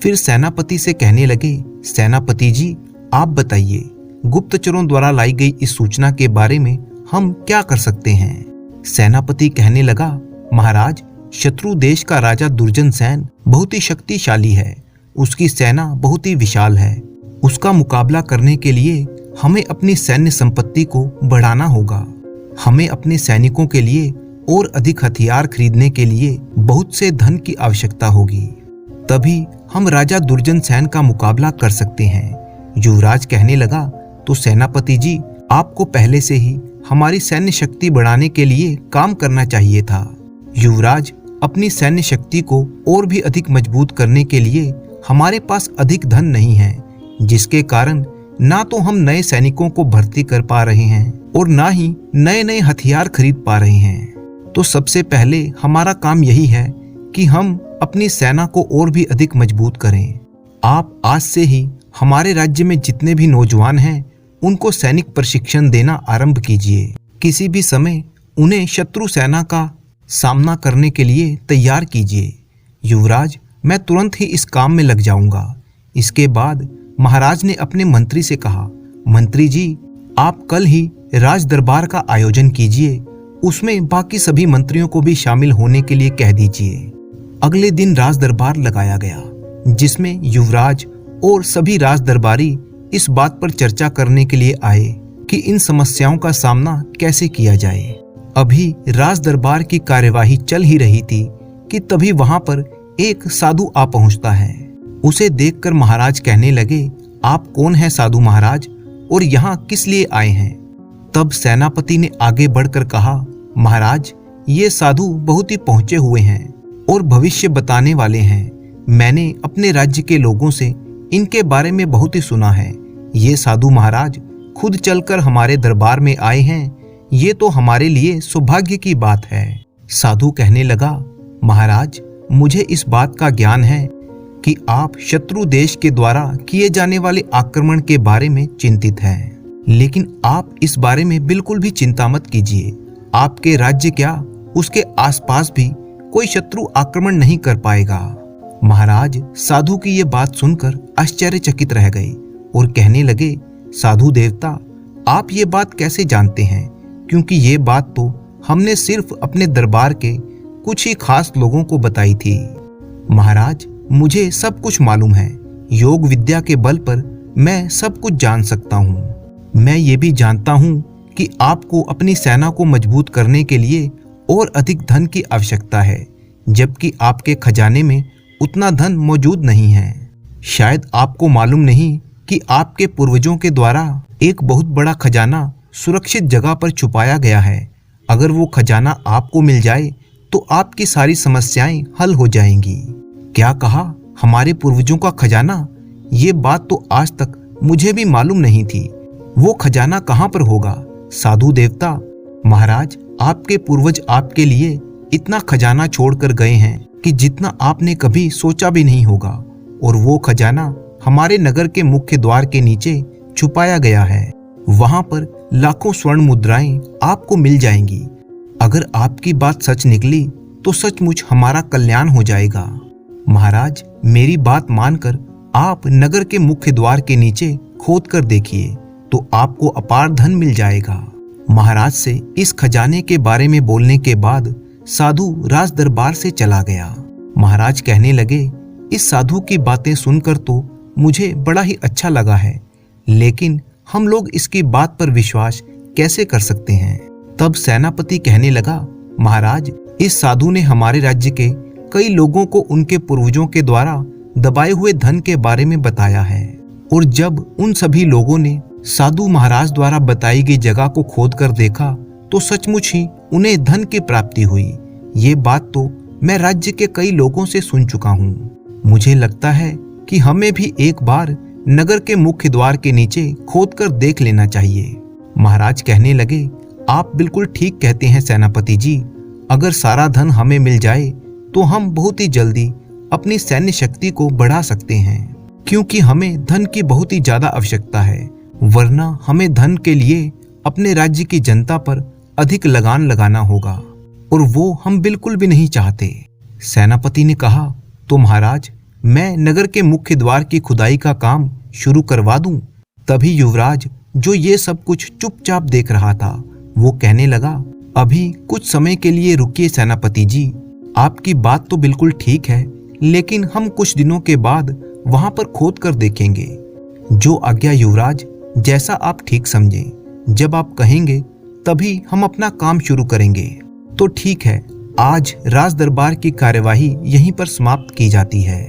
फिर सेनापति से कहने लगे, सेनापति जी आप बताइए, गुप्तचरों द्वारा लाई गई इस सूचना के बारे में हम क्या कर सकते हैं। सेनापति कहने लगा, महाराज, शत्रु देश का राजा दुर्जनसेन बहुत ही शक्तिशाली है। उसकी सेना बहुत ही विशाल है। उसका मुकाबला करने के लिए हमें अपनी सैन्य संपत्ति को बढ़ाना होगा। हमें अपने सैनिकों के लिए और अधिक हथियार खरीदने के लिए बहुत से धन की आवश्यकता होगी। तभी हम राजा दुर्जनसेन का मुकाबला कर सकते हैं। युवराज कहने लगा, तो सेनापति जी आपको पहले से ही हमारी सैन्य शक्ति बढ़ाने के लिए काम करना चाहिए था। युवराज, अपनी सैन्य शक्ति को और भी अधिक मजबूत करने के लिए हमारे पास अधिक धन नहीं है, जिसके कारण ना तो हम नए सैनिकों को भर्ती कर पा रहे हैं और ना ही नए नए हथियार खरीद पा रहे हैं। तो सबसे पहले हमारा काम यही है कि हम अपनी सेना को और भी अधिक मजबूत करें। आप आज से ही हमारे राज्य में जितने भी नौजवान हैं उनको सैनिक प्रशिक्षण देना आरंभ कीजिए। किसी भी समय उन्हें शत्रु सेना का सामना करने के लिए तैयार कीजिए। युवराज, मैं तुरंत ही इस काम में लग जाऊंगा। इसके बाद महाराज ने अपने मंत्री से कहा, मंत्री जी आप कल ही राज दरबार का आयोजन कीजिए। उसमें बाकी सभी मंत्रियों को भी शामिल होने के लिए कह दीजिए। अगले दिन राज दरबार लगाया गया, जिसमें युवराज और सभी राज दरबारी इस बात पर चर्चा करने के लिए आए कि इन समस्याओं का सामना कैसे किया जाए। अभी राज दरबार की कार्यवाही चल ही रही थी कि तभी वहां पर एक साधु आ पहुंचता है। उसे देखकर महाराज कहने लगे, आप कौन हैं साधु महाराज, और यहाँ किस लिए आए हैं। तब सेनापति ने आगे बढ़कर कहा, महाराज, ये साधु बहुत ही पहुंचे हुए हैं और भविष्य बताने वाले हैं। मैंने अपने राज्य के लोगों से इनके बारे में बहुत ही सुना है। ये साधु महाराज खुद चलकर हमारे दरबार में आए हैं। ये तो हमारे लिए सौभाग्य की बात है। साधु कहने लगा, महाराज, मुझे इस बात का ज्ञान है कि आप शत्रु देश के द्वारा किए जाने वाले आक्रमण के बारे में चिंतित हैं, लेकिन आप इस बारे में बिल्कुल भी चिंता मत कीजिए। आपके राज्य क्या, उसके आसपास भी कोई शत्रु आक्रमण नहीं कर पाएगा। महाराज साधु की ये बात सुनकर आश्चर्यचकित रह गए और कहने लगे, साधु देवता, आप ये बात कैसे जानते हैं, क्योंकि ये बात तो हमने सिर्फ अपने दरबार के कुछ ही खास लोगों को बताई थी। महाराज, मुझे सब कुछ मालूम है। योग विद्या के बल पर मैं सब कुछ जान सकता हूँ। मैं ये भी जानता हूँ कि आपको अपनी सेना को मजबूत करने के लिए और अधिक धन की आवश्यकता है, जबकि आपके खजाने में उतना धन मौजूद नहीं है। शायद आपको मालूम नहीं कि आपके पूर्वजों के द्वारा एक बहुत बड़ा खजाना सुरक्षित जगह पर छुपाया गया है। अगर वो खजाना आपको मिल जाए तो आपकी सारी समस्याएं हल हो जाएंगी। क्या कहा, हमारे पूर्वजों का खजाना? ये बात तो आज तक मुझे भी मालूम नहीं थी। वो खजाना कहाँ पर होगा? साधु देवता, महाराज, आपके पूर्वज आपके लिए इतना खजाना छोड़कर गए हैं कि जितना आपने कभी सोचा भी नहीं होगा, और वो खजाना हमारे नगर के मुख्य द्वार के नीचे छुपाया गया है। वहां पर लाखों स्वर्ण मुद्राएं आपको मिल जाएंगी। अगर आपकी बात सच निकली तो सचमुच हमारा कल्याण हो जाएगा। महाराज, मेरी बात मानकर आप नगर के मुख्य द्वार के नीचे खोद कर देखिए तो आपको अपार धन मिल जाएगा। महाराज से इस खजाने के बारे में बोलने के बाद साधु राज दरबार से चला गया। महाराज कहने लगे, इस साधु की बातें सुनकर तो मुझे बड़ा ही अच्छा लगा है, लेकिन हम लोग इसकी बात पर विश्वास कैसे कर सकते हैं। तब सेनापति कहने लगा, महाराज, इस साधु ने हमारे राज्य के कई लोगों को उनके पूर्वजों के द्वारा दबाए हुए धन के बारे में बताया है, और जब उन सभी लोगों ने साधु महाराज द्वारा बताई गई जगह को खोद कर देखा तो सचमुच ही उन्हें धन की प्राप्ति हुई। ये बात तो मैं राज्य के कई लोगों से सुन चुका हूँ। मुझे लगता है कि हमें भी एक बार नगर के मुख्य द्वार के नीचे खोदकर देख लेना चाहिए। महाराज कहने लगे, आप बिल्कुल ठीक कहते हैं सेनापति जी। अगर सारा धन हमें मिल जाए तो हम बहुत ही जल्दी अपनी सैन्य शक्ति को बढ़ा सकते हैं, क्योंकि हमें धन की बहुत ही ज्यादा आवश्यकता है, वरना हमें धन के लिए अपने राज्य की जनता पर अधिक लगान लगाना होगा, और वो हम बिल्कुल भी नहीं चाहते। सेनापति ने कहा, तो महाराज मैं नगर के मुख्य द्वार की खुदाई का काम शुरू करवा दूं। तभी युवराज, जो ये सब कुछ चुपचाप देख रहा था, वो कहने लगा, अभी कुछ समय के लिए रुकिए सेनापति जी। आपकी बात तो बिल्कुल ठीक है, लेकिन हम कुछ दिनों के बाद वहां पर खोद कर देखेंगे। जो आज्ञा युवराज, जैसा आप ठीक समझें। जब आप कहेंगे तभी हम अपना काम शुरू करेंगे। तो ठीक है, आज राज दरबार की कार्यवाही यहीं पर समाप्त की जाती है।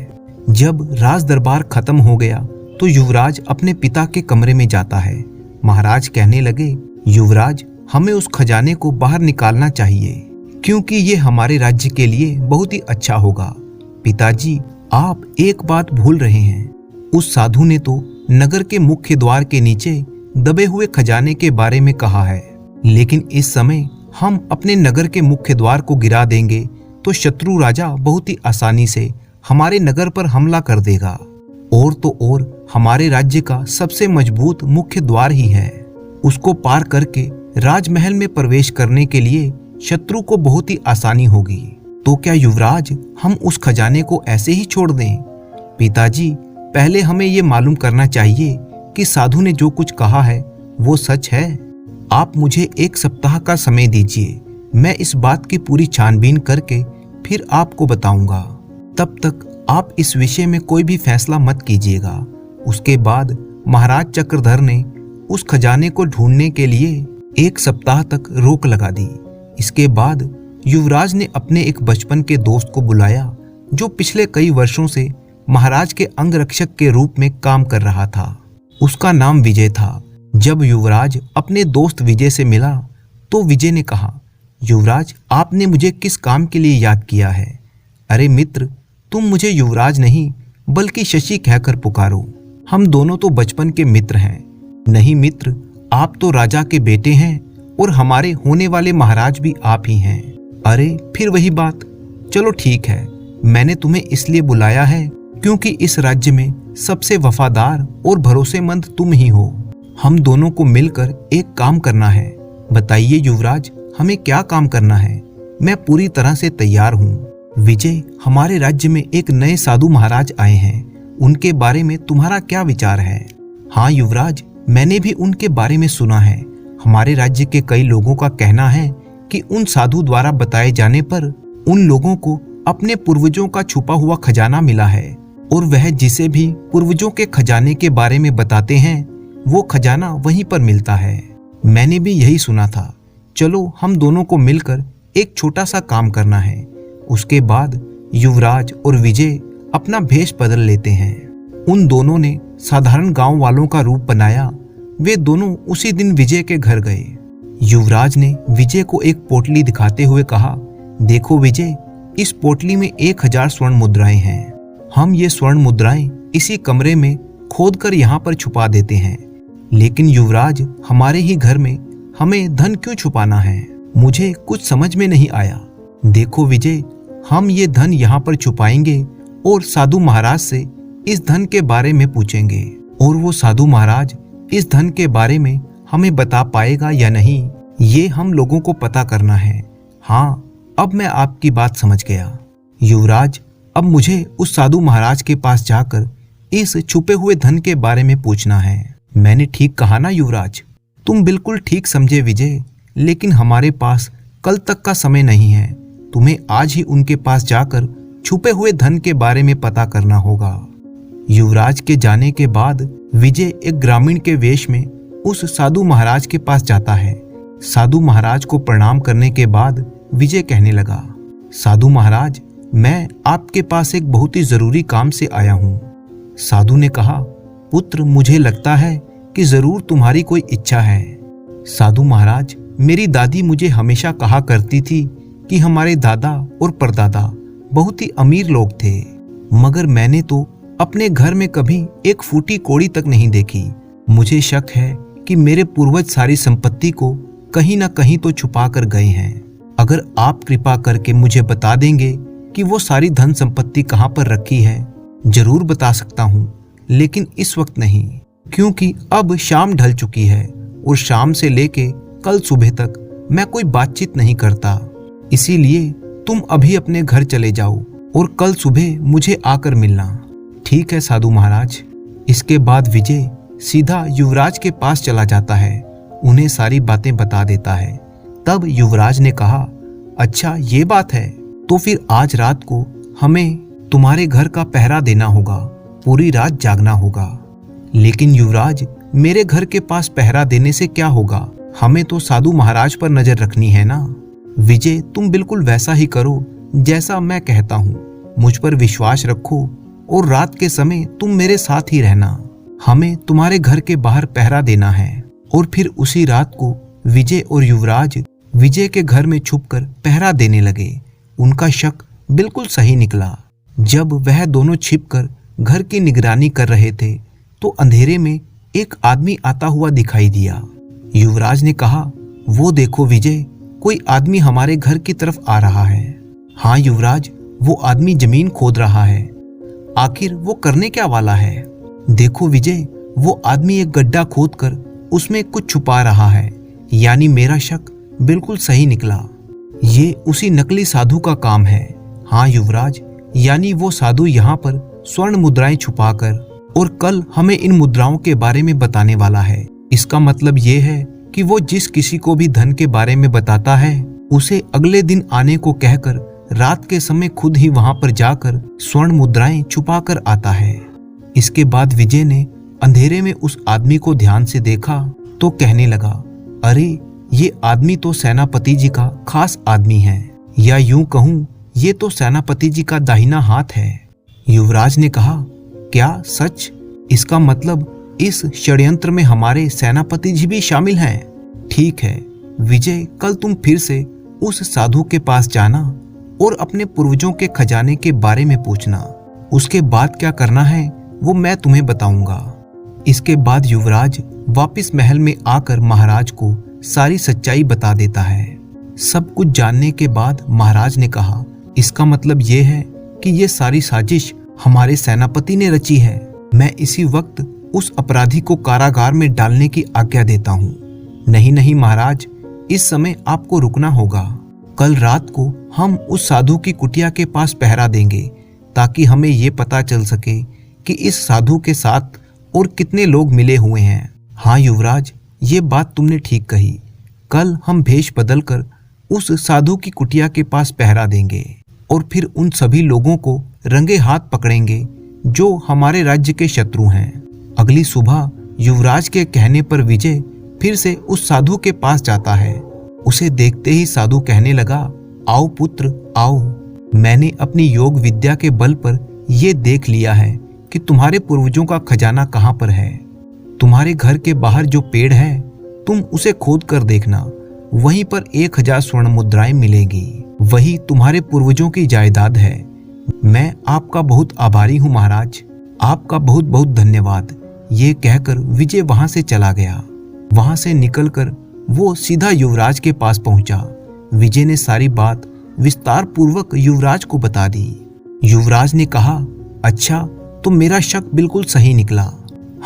जब राज दरबार खत्म हो गया तो युवराज अपने पिता के कमरे में जाता है। महाराज कहने लगे, युवराज हमें उस खजाने को बाहर निकालना चाहिए, क्योंकि ये हमारे राज्य के लिए बहुत ही अच्छा होगा। पिताजी, आप एक बात भूल रहे हैं। उस साधु ने तो नगर के मुख्य द्वार के नीचे दबे हुए खजाने के बारे में कहा है, लेकिन इस समय हम अपने नगर के मुख्य द्वार को गिरा देंगे तो शत्रु राजा बहुत ही आसानी से हमारे नगर पर हमला कर देगा। और तो और हमारे राज्य का सबसे मजबूत मुख्य द्वार ही है। उसको पार करके राजमहल में प्रवेश करने के लिए शत्रु को बहुत ही आसानी होगी। तो क्या युवराज हम उस खजाने को ऐसे ही छोड़ दें? पिताजी, पहले हमें ये मालूम करना चाहिए कि साधु ने जो कुछ कहा है वो सच है। आप मुझे 1 सप्ताह का समय दीजिए, मैं इस बात की पूरी छानबीन करके फिर आपको बताऊंगा। तब तक आप इस विषय में कोई भी फैसला मत कीजिएगा। उसके बाद महाराज चक्रधर ने उस खजाने को ढूंढने के लिए 1 सप्ताह तक रोक लगा दी। इसके बाद युवराज ने अपने एक बचपन के दोस्त को बुलाया, जो पिछले कई वर्षों से महाराज के अंगरक्षक के रूप में काम कर रहा था। उसका नाम विजय था। जब युवराज अपने दोस्त विजय से मिला तो विजय ने कहा, युवराज आपने मुझे किस काम के लिए याद किया है? अरे मित्र, तुम मुझे युवराज नहीं बल्कि शशि कहकर पुकारो। हम दोनों तो बचपन के मित्र हैं। नहीं मित्र, आप तो राजा के बेटे हैं और हमारे होने वाले महाराज भी आप ही हैं। अरे फिर वही बात। चलो ठीक है, मैंने तुम्हें इसलिए बुलाया है क्योंकि इस राज्य में सबसे वफादार और भरोसेमंद तुम ही हो। हम दोनों को मिलकर एक काम करना है। बताइए युवराज, हमें क्या काम करना है? मैं पूरी तरह से तैयार हूँ। विजय, हमारे राज्य में एक नए साधु महाराज आए हैं, उनके बारे में तुम्हारा क्या विचार है? हाँ युवराज, मैंने भी उनके बारे में सुना है। हमारे राज्य के कई लोगों का कहना है कि उन साधु द्वारा बताए जाने पर उन लोगों को अपने पूर्वजों का छुपा हुआ खजाना मिला है, और वह जिसे भी पूर्वजों के खजाने के बारे में बताते हैं वो खजाना वहीं पर मिलता है। मैंने भी यही सुना था। चलो हम दोनों को मिलकर एक छोटा सा काम करना है। उसके बाद युवराज और विजय अपना भेष बदल लेते हैं। उन दोनों ने साधारण गांव वालों का रूप बनाया। वे दोनों उसी दिन विजय के घर गए। युवराज ने विजय को एक पोटली दिखाते हुए कहा, देखो विजय, इस पोटली में 1000 स्वर्ण मुद्राएं हैं। हम ये स्वर्ण मुद्राएं इसी कमरे में खोदकर यहाँ पर छुपा देते हैं। लेकिन युवराज, हमारे ही घर में हमें धन क्यों छुपाना है? मुझे कुछ समझ में नहीं आया। देखो विजय, हम ये धन यहाँ पर छुपाएंगे और साधु महाराज से इस धन के बारे में पूछेंगे, और वो साधु महाराज इस धन के बारे में हमें बता पाएगा या नहीं, ये हम लोगों को पता करना है। हाँ, अब मैं आपकी बात समझ गया। युवराज, अब मुझे उस साधु महाराज के पास जाकर इस छुपे हुए धन के बारे में पूछना है। मैंने ठीक कहा ना युवराज? तुम बिल्कुल ठीक समझे विजय, लेकिन हमारे पास कल तक का समय नहीं है। तुम्हें आज ही उनके पास जाकर छुपे हुए धन के बारे में पता करना होगा। युवराज के जाने के बाद विजय एक ग्रामीण के वेश में उस साधु महाराज के पास जाता है। साधु महाराज को प्रणाम करने के बाद विजय कहने लगा, साधु महाराज, मैं आपके पास एक बहुत ही जरूरी काम से आया हूँ। साधु ने कहा, पुत्र, मुझे लगता है कि जरूर तुम्हारी कोई इच्छा है। साधु महाराज, मेरी दादी मुझे हमेशा कहा करती थी कि हमारे दादा और परदादा बहुत ही अमीर लोग थे, मगर मैंने तो अपने घर में कभी एक फूटी कौड़ी तक नहीं देखी। मुझे शक है कि मेरे पूर्वज सारी संपत्ति को कहीं ना कहीं तो छुपा कर गए हैं। अगर आप कृपा करके मुझे बता देंगे कि वो सारी धन संपत्ति कहाँ पर रखी है, जरूर बता सकता हूँ, लेकिन इस वक्त नहीं, क्योंकि अब शाम ढल चुकी है और शाम से लेके कल सुबह तक मैं कोई बातचीत नहीं करता। इसीलिए तुम अभी अपने घर चले जाओ और कल सुबह मुझे आकर मिलना। ठीक है साधु महाराज। इसके बाद विजय सीधा युवराज के पास चला जाता है, उन्हें सारी बातें बता देता है। तब युवराज ने कहा, अच्छा ये बात है, तो फिर आज रात को हमें तुम्हारे घर का पहरा देना होगा, पूरी रात जागना होगा। लेकिन युवराज, मेरे घर के पास पहरा देने से क्या होगा, हमें तो साधु महाराज पर नजर रखनी है ना। विजय, तुम बिल्कुल वैसा ही करो जैसा मैं कहता हूँ, मुझ पर विश्वास रखो और रात के समय तुम मेरे साथ ही रहना। हमें तुम्हारे घर के बाहर पहरा देना है। और फिर उसी रात को विजय और युवराज विजय के घर में छुपकर पहरा देने लगे। उनका शक बिल्कुल सही निकला। जब वह दोनों छिपकर घर की निगरानी कर रहे थे तो अंधेरे में एक आदमी आता हुआ दिखाई दिया। युवराज ने कहा, वो देखो विजय, कोई आदमी हमारे घर की तरफ आ रहा है। हाँ युवराज, वो आदमी जमीन खोद रहा है। आखिर वो करने क्या वाला है? देखो विजय, वो आदमी एक गड्ढा खोदकर उसमें कुछ छुपा रहा है। यानी मेरा शक बिल्कुल सही निकला, ये उसी नकली साधु का काम है। हाँ युवराज, यानी वो साधु यहाँ पर स्वर्ण मुद्राएं छुपाकर और कल हमें इन मुद्राओं के बारे में बताने वाला है। इसका मतलब ये है कि वो जिस किसी को भी धन के बारे में बताता है उसे अगले दिन आने को कहकर रात के समय खुद ही वहां पर जाकर स्वर्ण मुद्राएं छुपा कर आता है। इसके बाद विजय ने अंधेरे में उस आदमी को ध्यान से देखा तो कहने लगा, अरे ये आदमी तो सेनापति जी का खास आदमी है, या यूं कहूं ये तो सेनापति जी का दाहिना हाथ है। युवराज ने कहा, क्या सच? इसका मतलब इस षड्यंत्र में हमारे सेनापति जी भी शामिल हैं। ठीक है विजय, कल तुम फिर से उस साधु के पास जाना और अपने पूर्वजों के खजाने के बारे में पूछना। उसके बाद क्या करना है वो मैं तुम्हें बताऊंगा। इसके बाद युवराज वापस महल में आकर महाराज को सारी सच्चाई बता देता है। सब कुछ जानने के बाद महाराज ने कहा, इसका मतलब ये है कि ये सारी साजिश हमारे सेनापति ने रची है। मैं इसी वक्त उस अपराधी को कारागार में डालने की आज्ञा देता हूँ। नहीं नहीं महाराज, इस समय आपको रुकना होगा। कल रात को हम उस साधु की कुटिया के पास पहरा देंगे ताकि हमें ये पता चल सके कि इस साधु के साथ और कितने लोग मिले हुए हैं। हाँ युवराज, ये बात तुमने ठीक कही। कल हम भेष बदलकर उस साधु की कुटिया के पास पहरा देंगे और फिर उन सभी लोगों को रंगे हाथ पकड़ेंगे जो हमारे राज्य के शत्रु हैं। अगली सुबह युवराज के कहने पर विजय फिर से उस साधु के पास जाता है। उसे देखते ही साधु कहने लगा, आओ पुत्र आओ, मैंने अपनी योग विद्या के बल पर यह देख लिया है कि तुम्हारे पूर्वजों का खजाना कहाँ पर है। तुम्हारे घर के बाहर जो पेड़ है तुम उसे खोद कर देखना, वहीं पर 1000 स्वर्ण मुद्राएं मिलेगी। वही तुम्हारे पूर्वजों की जायदाद है। मैं आपका बहुत आभारी हूँ महाराज, आपका बहुत बहुत धन्यवाद। ये कहकर विजय वहां से चला गया। वहां से निकलकर वो सीधा युवराज के पास पहुंचा। विजय ने सारी बात विस्तार पूर्वक युवराज को बता दी। युवराज ने कहा, अच्छा तो मेरा शक बिल्कुल सही निकला।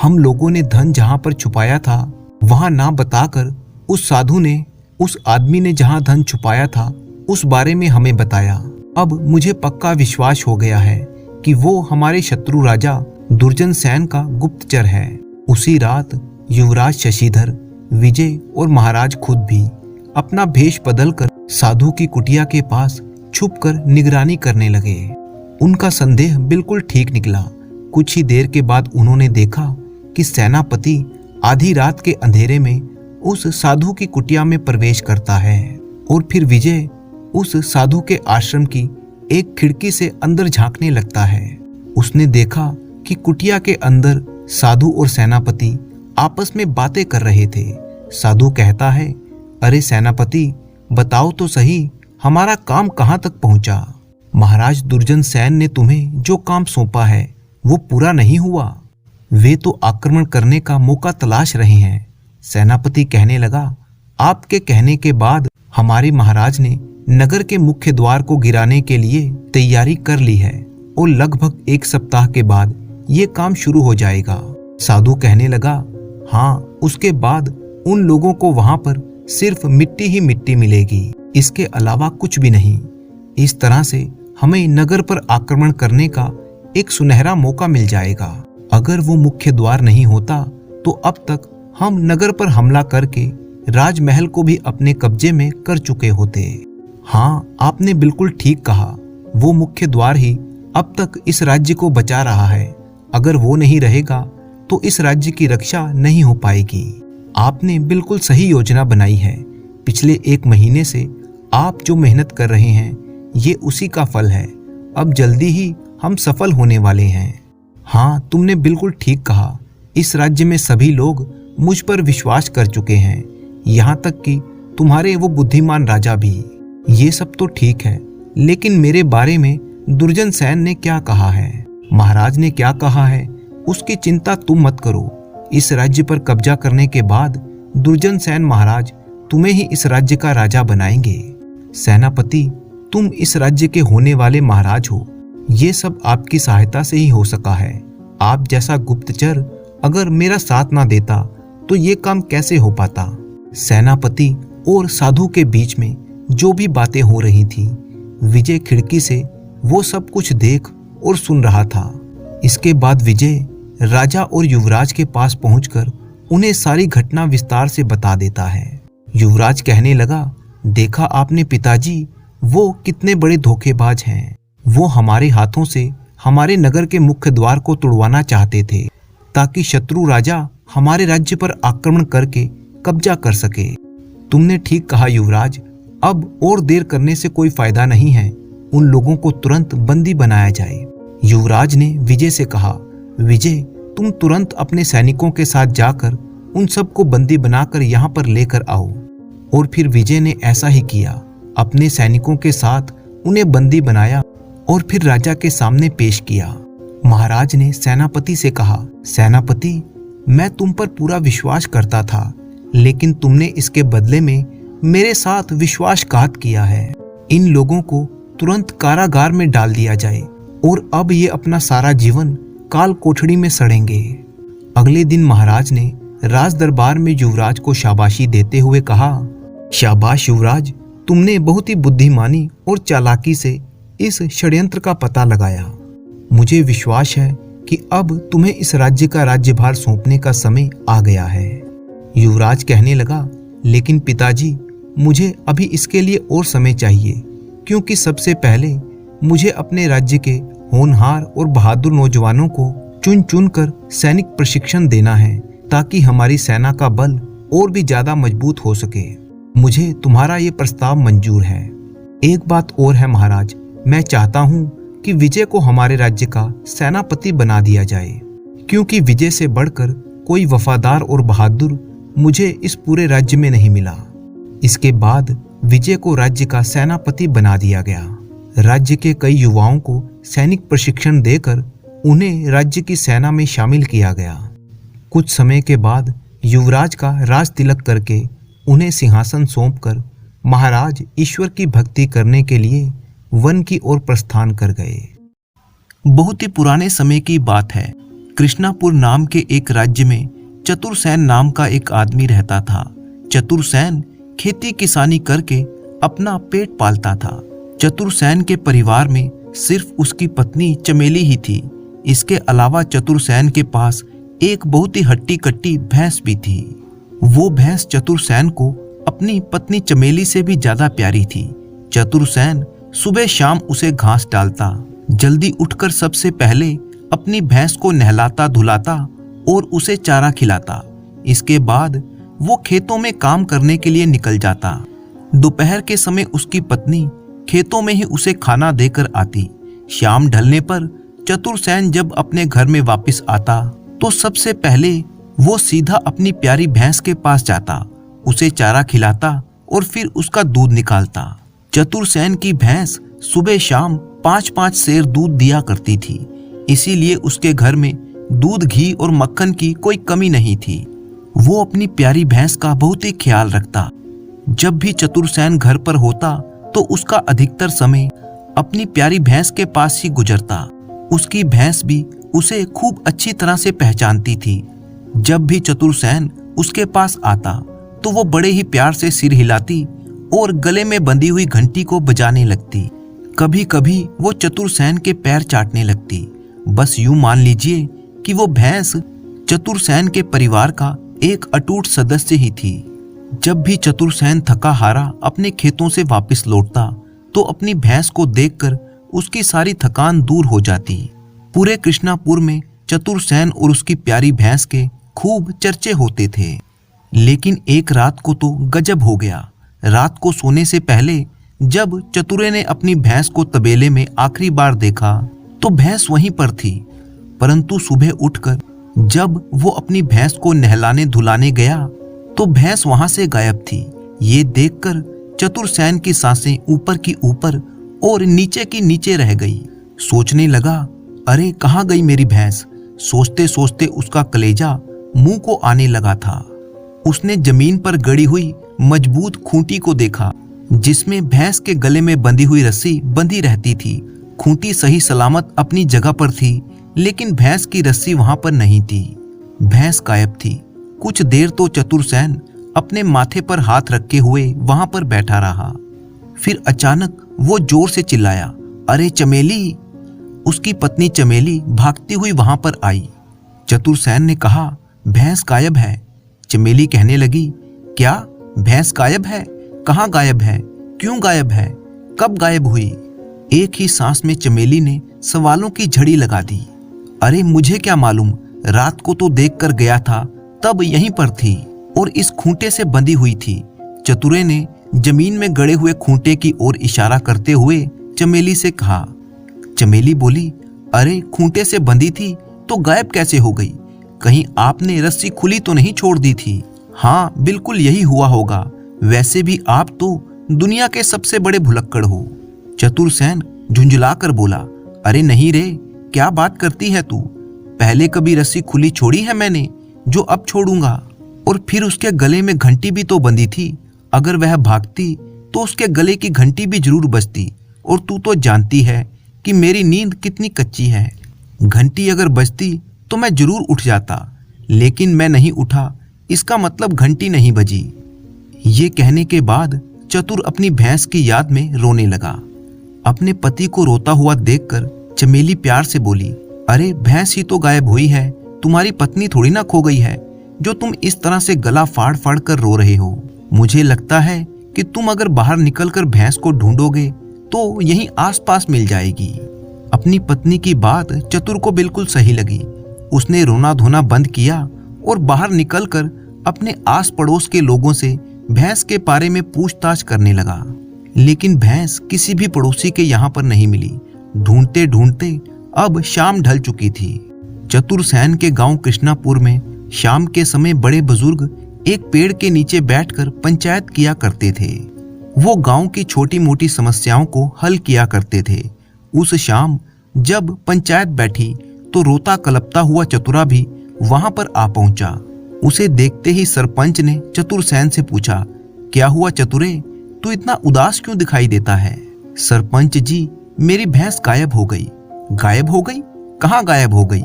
हम लोगों ने धन जहां पर छुपाया था वहां ना बताकर उस साधु ने, उस आदमी ने जहां धन छुपाया था उस बारे में हमें बताया। अब मुझे पक्का विश्वास हो गया है कि वो हमारे शत्रु राजा दुर्जन सेन का गुप्तचर है। उसी रात युवराज शशिधर, विजय और महाराज खुद भी अपना भेष बदलकर साधु की कुटिया के पास छुपकर निगरानी करने लगे। उनका संदेह बिल्कुल ठीक निकला। कुछ ही देर के बाद उन्होंने देखा कि सेनापति आधी रात के अंधेरे में उस साधु की कुटिया में प्रवेश करता है और फिर विजय उस साधु के आश्रम की एक खिड़की से अंदर झांकने लगता है। उसने देखा कि कुटिया के अंदर साधु और सेनापति आपस में बातें कर रहे थे। साधु कहता है, अरे सेनापति बताओ तो सही, हमारा काम कहाँ तक पहुंचा? महाराज दुर्जन सेन ने तुम्हें जो काम सौंपा है वो पूरा नहीं हुआ। वे तो आक्रमण करने का मौका तलाश रहे हैं। सेनापति कहने लगा, आपके कहने के बाद हमारे महाराज ने नगर के मुख्य द्वार को गिराने के लिए तैयारी कर ली है और लगभग 1 सप्ताह के बाद ये काम शुरू हो जाएगा। साधु कहने लगा, हाँ, उसके बाद उन लोगों को वहां पर सिर्फ मिट्टी ही मिट्टी मिलेगी, इसके अलावा कुछ भी नहीं। इस तरह से हमें नगर पर आक्रमण करने का एक सुनहरा मौका मिल जाएगा। अगर वो मुख्य द्वार नहीं होता तो अब तक हम नगर पर हमला करके राजमहल को भी अपने कब्जे में कर चुके होते। हाँ, आपने बिल्कुल ठीक कहा, वो मुख्य द्वार ही अब तक इस राज्य को बचा रहा है। अगर वो नहीं रहेगा तो इस राज्य की रक्षा नहीं हो पाएगी। आपने बिल्कुल सही योजना बनाई है। पिछले 1 महीने से आप जो मेहनत कर रहे हैं ये उसी का फल है। अब जल्दी ही हम सफल होने वाले हैं। हाँ, तुमने बिल्कुल ठीक कहा। इस राज्य में सभी लोग मुझ पर विश्वास कर चुके हैं, यहाँ तक कि तुम्हारे वो बुद्धिमान राजा भी। ये सब तो ठीक है, लेकिन मेरे बारे में दुर्जन सेन ने क्या कहा है? महाराज ने क्या कहा है उसकी चिंता तुम मत करो। इस राज्य पर कब्जा करने के बाद दुर्जन सेन महाराज तुम्हें ही इस राज्य का राजा बनाएंगे। सेनापति, तुम इस राज्य के होने वाले महाराज हो। ये सब आपकी सहायता से ही हो सका है। आप जैसा गुप्तचर अगर मेरा साथ ना देता तो ये काम कैसे हो पाता? सेनापति और साधु के बीच में जो भी बातें हो रही थी, विजय खिड़की से वो सब कुछ देख और सुन रहा था। इसके बाद विजय राजा और युवराज के पास पहुंचकर उन्हें सारी घटना विस्तार से बता देता है। युवराज कहने लगा, देखा आपने पिताजी, वो कितने बड़े धोखेबाज हैं। वो हमारे हाथों से हमारे नगर के मुख्य द्वार को तोड़वाना चाहते थे ताकि शत्रु राजा हमारे राज्य पर आक्रमण करके कब्जा कर सके। तुमने ठीक कहा युवराज, अब और देर करने से कोई फायदा नहीं है। उन लोगों को तुरंत बंदी बनाया जाए। युवराज ने विजय से कहा, विजय, तुम तुरंत अपने सैनिकों के साथ जाकर उन सबको बंदी बनाकर यहाँ पर लेकर आओ। और फिर विजय ने ऐसा ही किया। अपने सैनिकों के साथ उन्हें बंदी बनाया और फिर राजा के सामने पेश किया। महाराज ने सेनापति से कहा, सेनापति, मैं तुम पर पूरा विश्वास करता था, लेकिन तुमने इसके बदले में मेरे साथ विश्वासघात किया है। इन लोगों को तुरंत कारागार में डाल दिया जाए और अब ये अपना सारा जीवन काल कोठड़ी में सड़ेंगे। अगले दिन महाराज ने राज दरबार में युवराज को शाबाशी देते हुए कहा, शाबाश युवराज, तुमने बहुत ही बुद्धिमानी और चालाकी से इस षड्यंत्र का पता लगाया। मुझे विश्वास है कि अब तुम्हें इस राज्य का राज्यभार सौंपने का समय आ गया है। युवराज कहने लगा, लेकिन पिताजी, मुझे अभी इसके लिए और समय चाहिए, क्योंकि सबसे पहले मुझे अपने राज्य के होनहार और बहादुर नौजवानों को चुन चुन कर सैनिक प्रशिक्षण देना है ताकि हमारी सेना का बल और भी ज्यादा मजबूत हो सके। मुझे तुम्हारा ये प्रस्ताव मंजूर है। एक बात और है महाराज, मैं चाहता हूँ कि विजय को हमारे राज्य का सेनापति बना दिया जाए, क्योंकि विजय से बढ़कर कोई वफादार और बहादुर मुझे इस पूरे राज्य में नहीं मिला। इसके बाद विजय को राज्य का सेनापति बना दिया गया। राज्य के कई युवाओं को सैनिक प्रशिक्षण देकर उन्हें राज्य की सेना में शामिल किया गया। कुछ समय के बाद युवराज का राज तिलक करके उन्हें सिंहासन सौंपकर महाराज ईश्वर की भक्ति करने के लिए वन की ओर प्रस्थान कर गए। बहुत ही पुराने समय की बात है। कृष्णापुर नाम के एक राज्य में चतुरसेन नाम का एक आदमी रहता था। चतुरसेन खेती किसानी करके अपना पेट पालता था। चतुरसेन के परिवार में सिर्फ उसकी पत्नी चमेली ही थी। इसके अलावा चतुरसेन के पास एक बहुत ही हट्टी कट्टी भैंस भी थी। वो भैंस चतुरसेन को अपनी पत्नी चमेली से भी ज्यादा प्यारी थी। चतुरसेन सुबह शाम उसे घास डालता, जल्दी उठकर सबसे पहले अपनी भैंस को नहलाता धुलाता और उसे चारा खिलाता। इसके बाद वो खेतों में काम करने के लिए निकल जाता। दोपहर के समय उसकी पत्नी खेतों में ही उसे खाना देकर आती। शाम ढलने पर चतुरसेन जब अपने घर में वापस आता तो सबसे पहले वो सीधा अपनी प्यारी भैंस के पास जाता, उसे चारा खिलाता और फिर उसका दूध निकालता। चतुरसेन की भैंस सुबह शाम 5-5 सेर दूध दिया करती थी। इसीलिए उसके घर में दूध, घी और मक्खन की कोई कमी नहीं थी। वो अपनी प्यारी भैंस का बहुत ही ख्याल रखता। जब भी चतुरसेन घर पर होता तो उसका अधिकतर समय अपनी प्यारी भैंस के पास ही गुजरता। उसकी भैंस भी उसे खूब अच्छी तरह से पहचानती थी। जब भी चतुरसेन उसके पास आता तो वो बड़े ही प्यार से सिर हिलाती और गले में बंधी हुई घंटी को बजाने लगती। कभी कभी वो चतुरसेन के पैर चाटने लगती। बस यूं मान लीजिए कि वो भैंस चतुरसेन के परिवार का एक अटूट सदस्य ही थी। जब भी चतुरसेन थका हारा अपने खेतों से वापस लौटता तो अपनी भैंस को देखकर उसकी सारी थकान दूर हो जाती। पूरे कृष्णापुर में चतुरसेन और उसकी प्यारी भैंस के खूब चर्चे होते थे। लेकिन एक रात को तो गजब हो गया। रात को सोने से पहले जब चतुरे ने अपनी भैंस को तबेले में आखिरी बार देखा तो भैंस वहीं पर थी, परंतु सुबह उठकर जब वो अपनी भैंस को नहलाने धुलाने गया तो भैंस वहां से गायब थी। ये देखकर चतुरसेन की सांसें ऊपर की ऊपर और नीचे की नीचे रह गई। सोचने लगा, अरे कहाँ गई मेरी भैंस। सोचते सोचते उसका कलेजा मुंह को आने लगा था। उसने जमीन पर गड़ी हुई मजबूत खूंटी को देखा जिसमें भैंस के गले में बंधी हुई रस्सी बंधी रहती थी। खूंटी सही सलामत अपनी जगह पर थी, लेकिन भैंस की रस्सी वहां पर नहीं थी। भैंस गायब थी। कुछ देर तो चतुरसेन अपने माथे पर हाथ रखे हुए वहां पर बैठा रहा। फिर अचानक वो जोर से चिल्लाया, अरे चमेली। उसकी पत्नी चमेली भागती हुई वहां पर आई। चतुरसेन ने कहा, भैंस गायब है। चमेली कहने लगी, क्या भैंस गायब है? कहाँ गायब है? क्यों गायब है? कब गायब हुई? एक ही सांस में चमेली ने सवालों की झड़ी लगा दी। अरे मुझे क्या मालूम, रात को तो देख कर गया था, तब यहीं पर थी और इस खूंटे से बंधी हुई थी। चतुरे ने जमीन में गड़े हुए खूंटे की ओर इशारा करते हुए चमेली से कहा। चमेली बोली, अरे खूंटे से बंधी थी तो गायब कैसे हो गई? कहीं आपने रस्सी खुली तो नहीं छोड़ दी थी? हाँ, बिल्कुल यही हुआ होगा। वैसे भी आप तो दुनिया के सबसे बड़े भुलक्कड़ हो। चतुरसेन झुंझुलाकर बोला, अरे नहीं रे, क्या बात करती है तू? पहले कभी रस्सी खुली छोड़ी है मैंने जो अब छोड़ूंगा? और फिर उसके गले में घंटी भी तो बंधी थी। अगर वह भागती तो उसके गले की घंटी भी जरूर बजती। और तू तो जानती है कि मेरी नींद कितनी कच्ची है। घंटी अगर बजती तो मैं जरूर उठ जाता, लेकिन मैं नहीं उठा, इसका मतलब घंटी नहीं बजी। ये कहने के बाद चतुर अपनी भैंस की याद में रोने लगा। अपने पति को रोता हुआ देखकर चमेली प्यार से बोली, अरे भैंस ही तो गायब हुई है, तुम्हारी पत्नी थोड़ी ना खो गई है जो तुम इस तरह से गला फाड़ फाड़ कर रो रहे हो। मुझे लगता है कि तुम अगर बाहर निकलकर भैंस को ढूंढोगे तो यहीं आसपास मिल जाएगी। अपनी पत्नी की बात चतुर को बिल्कुल सही लगी। उसने रोना धोना बंद किया और बाहर निकलकर अपने आस पड़ोस के लोगों से भैंस के बारे में पूछताछ करने लगा। लेकिन भैंस किसी भी पड़ोसी के यहाँ पर नहीं मिली। ढूंढते ढूंढते अब शाम ढल चुकी थी। चतुरसेन के गांव कृष्णापुर में शाम के समय बड़े बुजुर्ग एक पेड़ के नीचे बैठकर पंचायत किया करते थे। वो गांव की छोटी मोटी समस्याओं को हल किया करते थे। उस शाम जब पंचायत बैठी तो रोता कलपता हुआ चतुरा भी वहां पर आ पहुंचा। उसे देखते ही सरपंच ने चतुरसेन से पूछा, क्या हुआ चतुरे, तू इतना उदास क्यों दिखाई देता है? सरपंच जी, मेरी भैंस गायब हो गई। गायब हो गई? कहाँ गायब हो गई?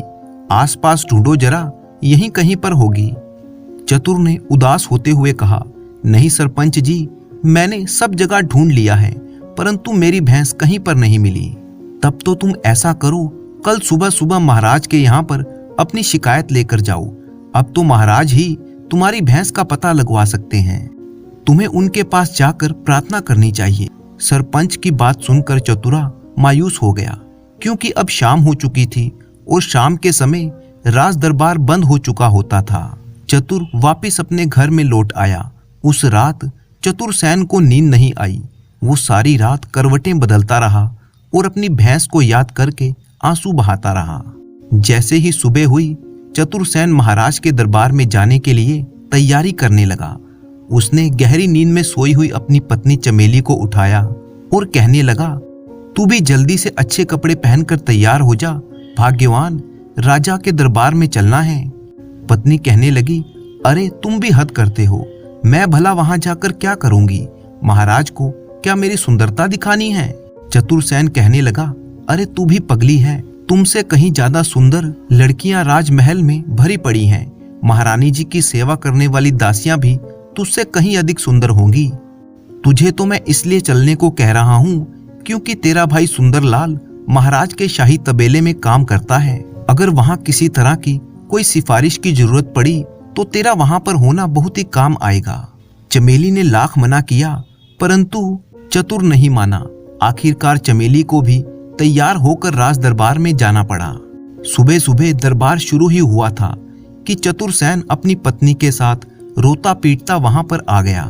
आसपास ढूंढो जरा, यहीं कहीं पर होगी। चतुर ने उदास होते हुए कहा, नहीं सरपंच जी, मैंने सब जगह ढूंढ लिया है, परंतु मेरी भैंस कहीं पर नहीं मिली। तब तो तुम ऐसा करो, कल सुबह सुबह महाराज के यहाँ पर अपनी शिकायत लेकर जाओ। अब तो महाराज ही तुम्हारी भैंस का पता लगवा सकते हैं। तुम्हें उनके पास जाकर प्रार्थना करनी चाहिए। सरपंच की बात सुनकर चतुरा मायूस हो गया, क्योंकि अब शाम हो चुकी थी और शाम के समय राज दरबार बंद हो चुका होता था। चतुर वापिस अपने घर में लौट आया। उस रात चतुरसेन को नींद नहीं आई। वो सारी रात करवटें बदलता रहा और अपनी भैंस को याद करके आंसू बहाता रहा। जैसे ही सुबह हुई, चतुरसेन महाराज के दरबार में जाने के लिए तैयारी करने लगा। उसने गहरी नींद में सोई हुई अपनी पत्नी चमेली को उठाया और कहने लगा, तू भी जल्दी से अच्छे कपड़े पहनकर तैयार हो जा, भाग्यवान, राजा के दरबार में चलना है। पत्नी कहने लगी, अरे तुम भी हद करते हो, मैं भला वहां जाकर क्या करूंगी? महाराज को क्या मेरी सुंदरता दिखानी है? चतुरसेन कहने लगा, अरे तू भी पगली है, तुमसे कहीं ज्यादा सुंदर लड़कियां राजमहल में भरी पड़ी हैं। महारानी जी की सेवा करने वाली दासियां भी तुझसे कहीं अधिक सुंदर होंगी। तुझे तो मैं इसलिए चलने को कह रहा हूँ क्योंकि तेरा भाई सुंदरलाल महाराज के शाही तबेले में काम करता है। अगर वहाँ किसी तरह की कोई सिफारिश की जरूरत पड़ी तो तेरा वहाँ पर होना बहुत ही काम आएगा। चमेली ने लाख मना किया परंतु चतुर नहीं माना। आखिरकार चमेली को भी तैयार होकर राज दरबार में जाना पड़ा। सुबह सुबह दरबार शुरू ही हुआ था कि चतुरसेन अपनी पत्नी के साथ रोता पीटता वहां पर आ गया।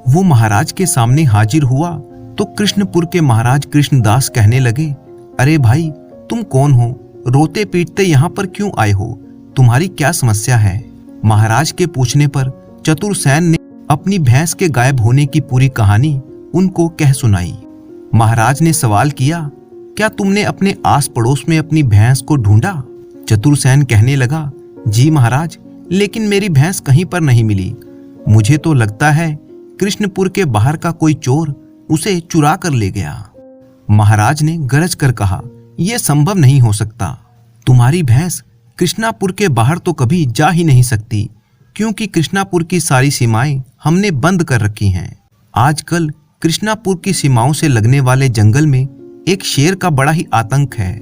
वो महाराज के सामने हाजिर हुआ तो कृष्णपुर के महाराज कृष्णदास कहने लगे, अरे भाई तुम कौन हो? रोते पीटते यहाँ पर क्यों आए हो? तुम्हारी क्या समस्या है? महाराज के पूछने पर चतुरसेन ने अपनी भैंस के गायब होने की पूरी कहानी उनको कह सुनाई। महाराज ने सवाल किया, क्या तुमने अपने आस पड़ोस में अपनी भैंस को ढूंढा? चतुरसेन कहने लगा, जी महाराज, लेकिन मेरी भैंस कहीं पर नहीं मिली। मुझे तो लगता है कृष्णपुर के बाहर का कोई चोर उसे चुरा कर ले गया। महाराज ने गरज कर कहा, यह संभव नहीं हो सकता। तुम्हारी भैंस कृष्णापुर के बाहर तो कभी जा ही नहीं सकती, क्योंकि कृष्णापुर की सारी सीमाएं हमने बंद कर रखी हैं। आजकल कृष्णापुर की सीमाओं से लगने वाले जंगल में एक शेर का बड़ा ही आतंक है।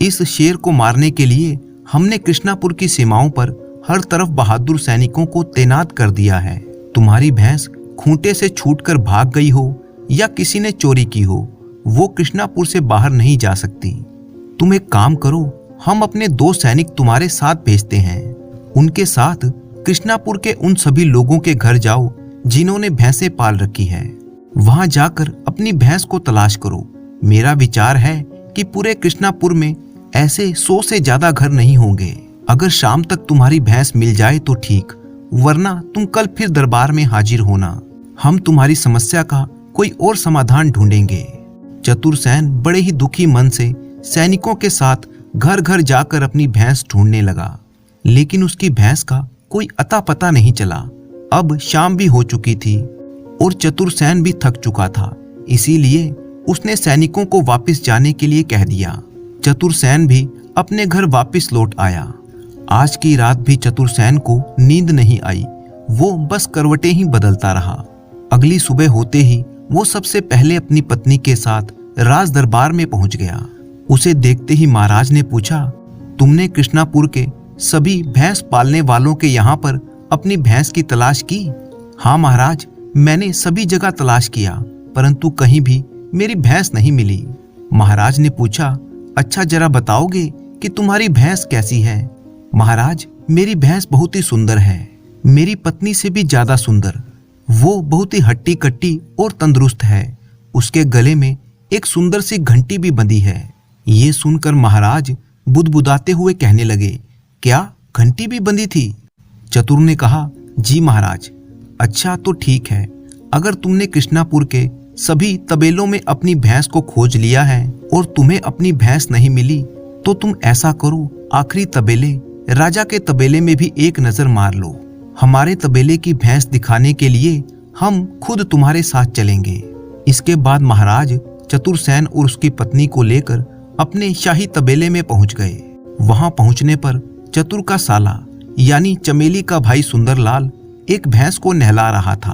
इस शेर को मारने के लिए हमने कृष्णापुर की सीमाओं पर हर तरफ बहादुर सैनिकों को तैनात कर दिया है। तुम्हारी भैंस खूंटे से छूटकर भाग गई हो या किसी ने चोरी की हो, वो कृष्णापुर से बाहर नहीं जा सकती। तुम एक काम करो, हम अपने 2 सैनिक तुम्हारे साथ भेजते हैं। उनके साथ कृष्णापुर के उन सभी लोगों के घर जाओ जिन्होंने भैंसें पाल रखी है। वहां जाकर अपनी भैंस को तलाश करो। मेरा विचार है कि पूरे कृष्णापुर में ऐसे 100 से ज्यादा घर नहीं होंगे। अगर शाम तक तुम्हारी भैंस मिल जाए तो ठीक, वरना तुम कल फिर दरबार में हाजिर होना। हम तुम्हारी समस्या का कोई और समाधान ढूंढेंगे। चतुरसेन बड़े ही दुखी मन से सैनिकों के साथ घर घर जाकर अपनी भैंस ढूंढने लगा, लेकिन उसकी भैंस का कोई अता पता नहीं चला। अब शाम भी हो चुकी थी और चतुरसेन भी थक चुका था, इसीलिए उसने सैनिकों को वापस जाने के लिए कह दिया। चतुरसेन भी अपने घर वापस लौट आया। आज की रात भी चतुरसेन को नींद नहीं आई, वो बस करवटें ही बदलता रहा। अगली सुबह होते ही वो सबसे पहले अपनी पत्नी के साथ राज दरबार में पहुंच गया। उसे देखते ही महाराज ने पूछा, तुमने कृष्णापुर के सभी भैंस पालने वालों के यहाँ पर अपनी भैंस की तलाश की? हाँ महाराज, मैंने सभी जगह तलाश किया, परंतु कहीं भी मेरी भैंस नहीं मिली। महाराज ने पूछा, अच्छा जरा बताओगे कि तुम्हारी भैंस कैसी है? महाराज, मेरी भैंस बहुत ही सुंदर है, मेरी पत्नी से भी ज्यादा सुंदर। वो बहुत ही हट्टी कट्टी और तंदुरुस्त है। उसके गले में एक सुंदर सी घंटी भी बंधी है। ये सुनकर महाराज बुदबुदाते हुए कहने लगे, क्या घंटी भी बंधी थी? चतुर ने कहा, जी महाराज। अच्छा तो ठीक है, अगर तुमने कृष्णापुर के सभी तबेलों में अपनी भैंस को खोज लिया है और तुम्हें अपनी भैंस नहीं मिली, तो तुम ऐसा करो, आखिरी तबेले राजा के तबेले में भी एक नजर मार लो। हमारे तबेले की भैंस दिखाने के लिए हम खुद तुम्हारे साथ चलेंगे। इसके बाद महाराज चतुरसेन और उसकी पत्नी को लेकर अपने शाही तबेले में पहुंच गए। वहां पहुंचने पर चतुर का साला यानी चमेली का भाई सुंदरलाल एक भैंस को नहला रहा था।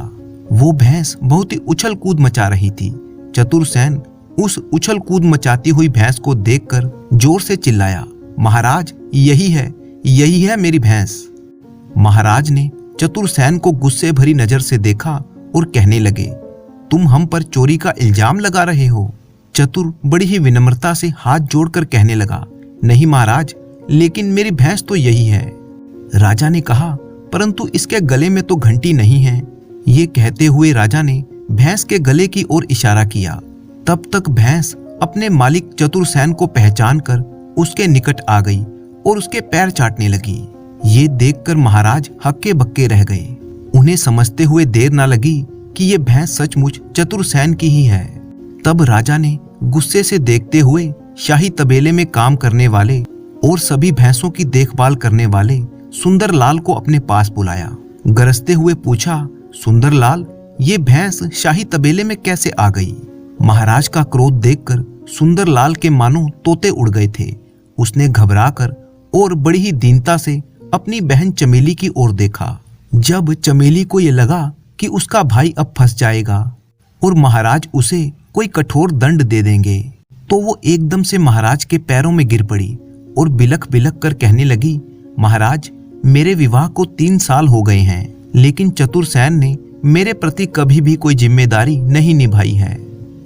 वो भैंस बहुत ही उछल कूद मचा रही थी। चतुरसेन उस उछल कूद मचाती हुई भैंस को देखकर जोर से चिल्लाया, महाराज यही है मेरी भैंस। महाराज ने चतुरसेन को गुस्से भरी नजर से देखा और कहने लगे, तुम हम पर चोरी का इल्जाम लगा रहे हो? चतुर बड़ी ही विनम्रता से हाथ जोड़कर कहने लगा, नहीं महाराज, लेकिन मेरी भैंस तो यही है। राजा ने कहा, परंतु इसके गले में तो घंटी नहीं है। ये कहते हुए राजा ने भैंस के गले की ओर इशारा किया। तब तक भैंस अपने मालिक चतुरसेन को पहचान कर उसके निकट आ गई और उसके पैर चाटने लगी। ये देखकर महाराज हक्के बक्के रह गए। उन्हें समझते हुए देर न लगी कि ये भैंस सचमुच चतुरसेन की ही है। तब राजा ने गुस्से से देखते हुए शाही तबेले में काम करने वाले और सभी भैंसों की देखभाल करने वाले सुंदरलाल को अपने पास बुलाया। गरजते हुए पूछा, सुंदरलाल, ये भैंस शाही तबेले में कैसे आ गई? महाराज का क्रोध देखकर सुंदरलाल के मानो तोते उड़ गए थे। उसने घबराकर और बड़ी ही दीनता से अपनी बहन चमेली की ओर देखा। जब चमेली को ये लगा कि उसका भाई अब फंस जाएगा और महाराज उसे कोई कठोर दंड दे देंगे, तो वो एकदम से महाराज के पैरों में गिर पड़ी और बिलख बिलख कर कहने लगी, महाराज, मेरे विवाह को 3 साल हो गए हैं, लेकिन चतुरसेन ने मेरे प्रति कभी भी कोई जिम्मेदारी नहीं निभाई है।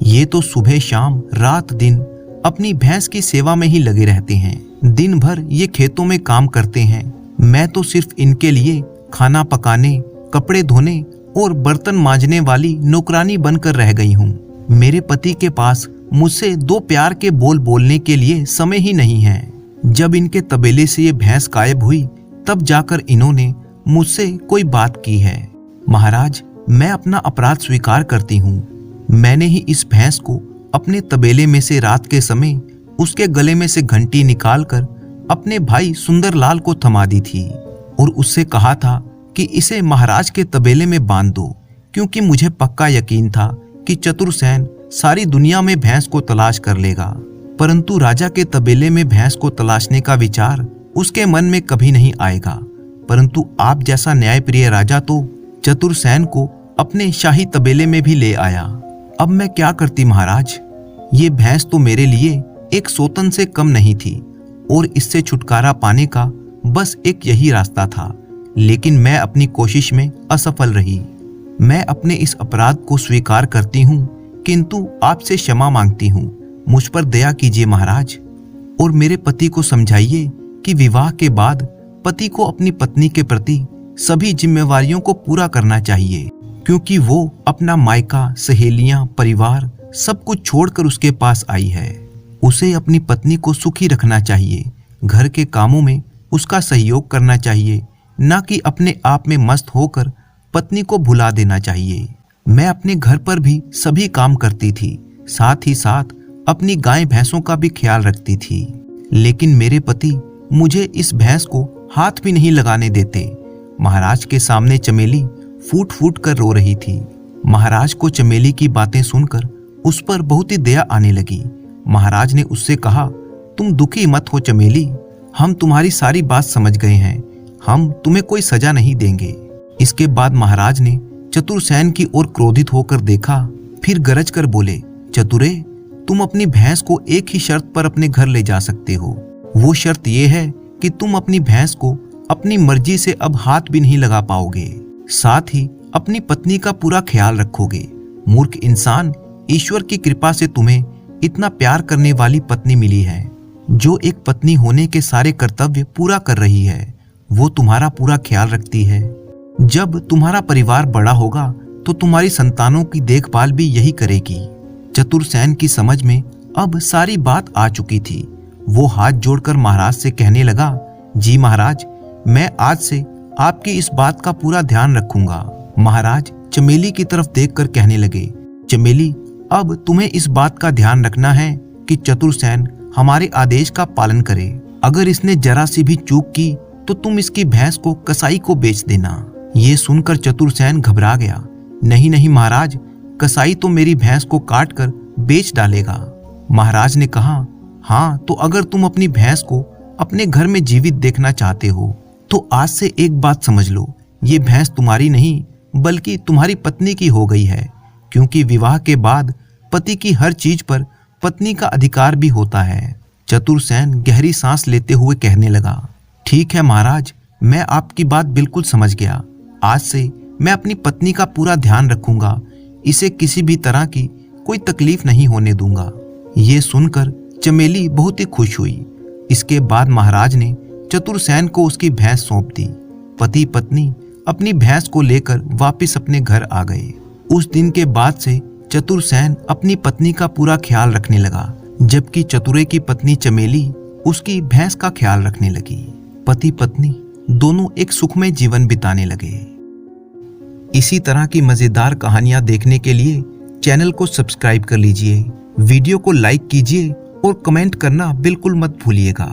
ये तो सुबह शाम रात दिन अपनी भैंस की सेवा में ही लगे रहते हैं। दिन भर ये खेतों में काम करते हैं। मैं तो सिर्फ इनके लिए खाना पकाने, कपड़े धोने और बर्तन मांजने वाली नौकरानी बनकर रह गई हूँ। मेरे पति के पास मुझसे 2 प्यार के बोल बोलने के लिए समय ही नहीं है। जब इनके तबेले से ये भैंस गायब हुई, तब जाकर इन्होंने मुझसे कोई बात की है। महाराज, मैं अपना अपराध स्वीकार करती हूँ। मैंने ही इस भैंस को अपने तबेले में से रात के समय उसके गले में से घंटी निकालकर अपने भाई सुंदरलाल को थमा दी थी और उससे कहा था कि इसे महाराज के तबेले में बांध दो, क्योंकि मुझे पक्का यकीन था कि चतुरसेन सारी दुनिया में भैंस को तलाश कर लेगा। परंतु राजा के तबेले में भैंस को तलाशने का विचार उसके मन में कभी नहीं आएगा। परंतु आप जैसा न्यायप्रिय राजा तो चतुरसेन को अपने शाही तबेले में भी ले आया। अब मैं क्या करती महाराज? ये भैंस तो मेरे लिए एक सोतन से कम नहीं थी और इससे छुटकारा पाने का बस एक यही रास्ता था, लेकिन मैं अपनी कोशिश में असफल रही। मैं अपने इस अपराध को स्वीकार करती हूँ, किंतु आपसे क्षमा मांगती हूँ। मुझ पर दया कीजिए महाराज, और मेरे पति को समझाइए कि विवाह के बाद पति को अपनी पत्नी के प्रति सभी जिम्मेवारियों को पूरा करना चाहिए, क्योंकि वो अपना मायका, सहेलियां, परिवार सब कुछ छोड़कर उसके पास आई है। उसे अपनी पत्नी को सुखी रखना चाहिए, घर के कामों में उसका सहयोग करना चाहिए, न कि अपने आप में मस्त होकर पत्नी को भुला देना चाहिए। मैं अपने घर पर भी सभी काम करती थी, साथ ही साथ अपनी गाय भैंसों का भी ख्याल रखती थी, लेकिन मेरे पति मुझे इस भैंस को हाथ भी नहीं लगाने देते। महाराज के सामने चमेली फूट फूट कर रो रही थी। महाराज को चमेली की बातें सुनकर उस पर बहुत ही दया आने लगी। महाराज ने उससे कहा, तुम दुखी मत हो चमेली, हम तुम्हारी सारी बात समझ गए हैं, हम तुम्हें कोई सजा नहीं देंगे। इसके बाद महाराज ने चतुरसेन की ओर क्रोधित होकर देखा, फिर गरज कर बोले, चतुरे, तुम अपनी भैंस को एक ही शर्त पर अपने घर ले जा सकते हो। वो शर्त ये है कि तुम अपनी भैंस को अपनी मर्जी से अब हाथ भी नहीं लगा पाओगे, साथ ही अपनी पत्नी का पूरा ख्याल रखोगे। मूर्ख इंसान, ईश्वर की कृपा से तुम्हें इतना प्यार करने वाली पत्नी मिली है, जो एक पत्नी होने के सारे कर्तव्य पूरा कर रही है। वो तुम्हारा पूरा ख्याल रखती है। जब तुम्हारा परिवार बड़ा होगा तो तुम्हारी संतानों की देखभाल भी यही करेगी। चतुरसेन की समझ में अब सारी बात आ चुकी थी। वो हाथ जोड़कर महाराज से कहने लगा, जी महाराज, मैं आज से आपकी इस बात का पूरा ध्यान रखूंगा। महाराज चमेली की तरफ देखकर कहने लगे, चमेली, अब तुम्हें इस बात का ध्यान रखना है कि चतुरसेन हमारे आदेश का पालन करे। अगर इसने जरा सी भी चूक की तो तुम इसकी भैंस को कसाई को बेच देना। ये सुनकर चतुरसेन घबरा गया। नहीं नहीं महाराज, कसाई तो मेरी भैंस को काट कर बेच डालेगा। महाराज ने कहा, हाँ, तो अगर तुम अपनी भैंस को अपने घर में जीवित देखना चाहते हो तो आज से एक बात समझ लो, ये भैंस तुम्हारी नहीं बल्कि तुम्हारी पत्नी की हो गई है, क्योंकि विवाह के बाद पति की हर चीज पर पत्नी का अधिकार भी होता है। चतुरसेन गहरी सांस लेते हुए कहने लगा, ठीक है महाराज, मैं आपकी बात बिल्कुल समझ गया। आज से मैं अपनी पत्नी का पूरा ध्यान रखूंगा, इसे किसी भी तरह की कोई तकलीफ नहीं होने दूंगा। ये सुनकर चमेली बहुत ही खुश हुई। इसके बाद महाराज ने चतुरसेन को उसकी भैंस सौंप दी। पति पत्नी अपनी भैंस को लेकर वापस अपने घर आ गए। उस दिन के बाद से चतुरसेन अपनी पत्नी का पूरा ख्याल रखने लगा, जबकि चतुरे की पत्नी चमेली उसकी भैंस का ख्याल रखने लगी। पति पत्नी दोनों एक सुखमय जीवन बिताने लगे। इसी तरह की मजेदार कहानियां देखने के लिए चैनल को सब्सक्राइब कर लीजिए, वीडियो को लाइक कीजिए और कमेंट करना बिल्कुल मत भूलिएगा।